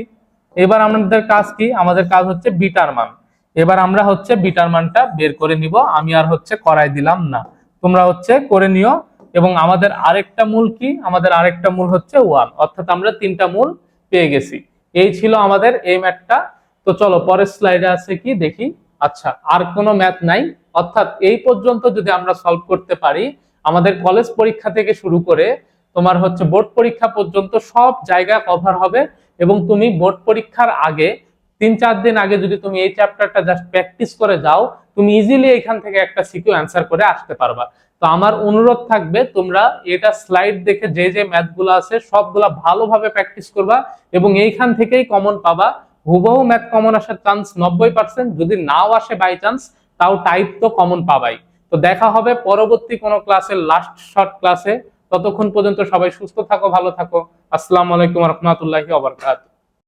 এবার আমাদের কাজ কি? আমাদের কাজ হচ্ছে বিটার মান। এবার আমরা হচ্ছে বিটার মানটা বের করে নিব। আমি আর হচ্ছে করাই দিলাম না, তোমরা হচ্ছে করে নিও। এবং আমাদের আরেকটা মূল কি? আমাদের আরেকটা মূল হচ্ছে 1, অর্থাৎ আমরা তিনটা মূল পেয়ে গেছি। এই ছিল আমাদের এই ম্যাথটা। তো চলো পরের স্লাইডে আছে কি দেখি। আচ্ছা, আর কোনো ম্যাথ নাই, অর্থাৎ এই পর্যন্ত যদি আমরা সলভ করতে পারি আমাদের কলেজ পরীক্ষা থেকে শুরু করে তোমার হচ্ছে বোর্ড পরীক্ষা পর্যন্ত সব জায়গা কভার হবে। এবং তুমি বোর্ড পরীক্ষার আগে 3-4 দিন আগে যদি তুমি এই চ্যাপ্টারটা জাস্ট প্র্যাকটিস করে যাও তুমি ইজিলি এখান থেকে একটা সিকিউ অ্যান্সার করে আসতে পারবা। তো আমার অনুরোধ থাকবে তোমরা এটা স্লাইড দেখে যে যে ম্যাথগুলো আছে সবগুলা ভালোভাবে প্র্যাকটিস করবা এবং এইখান থেকেই কমন পাবা। হুবহু ম্যাথ কমন আসার চান্স 90%, যদি নাও আসে বাই চান্স তাও টাইপ তো কমন পাবাই। তো দেখা হবে পরবর্তী কোনো ক্লাসের লাস্ট শর্ট ক্লাসে। ততক্ষণ পর্যন্ত সবাই সুস্থ থাকো, ভালো থাকো। আসসালামু আলাইকুম ওয়া রাহমাতুল্লাহি ওয়া বারাকাতুহু।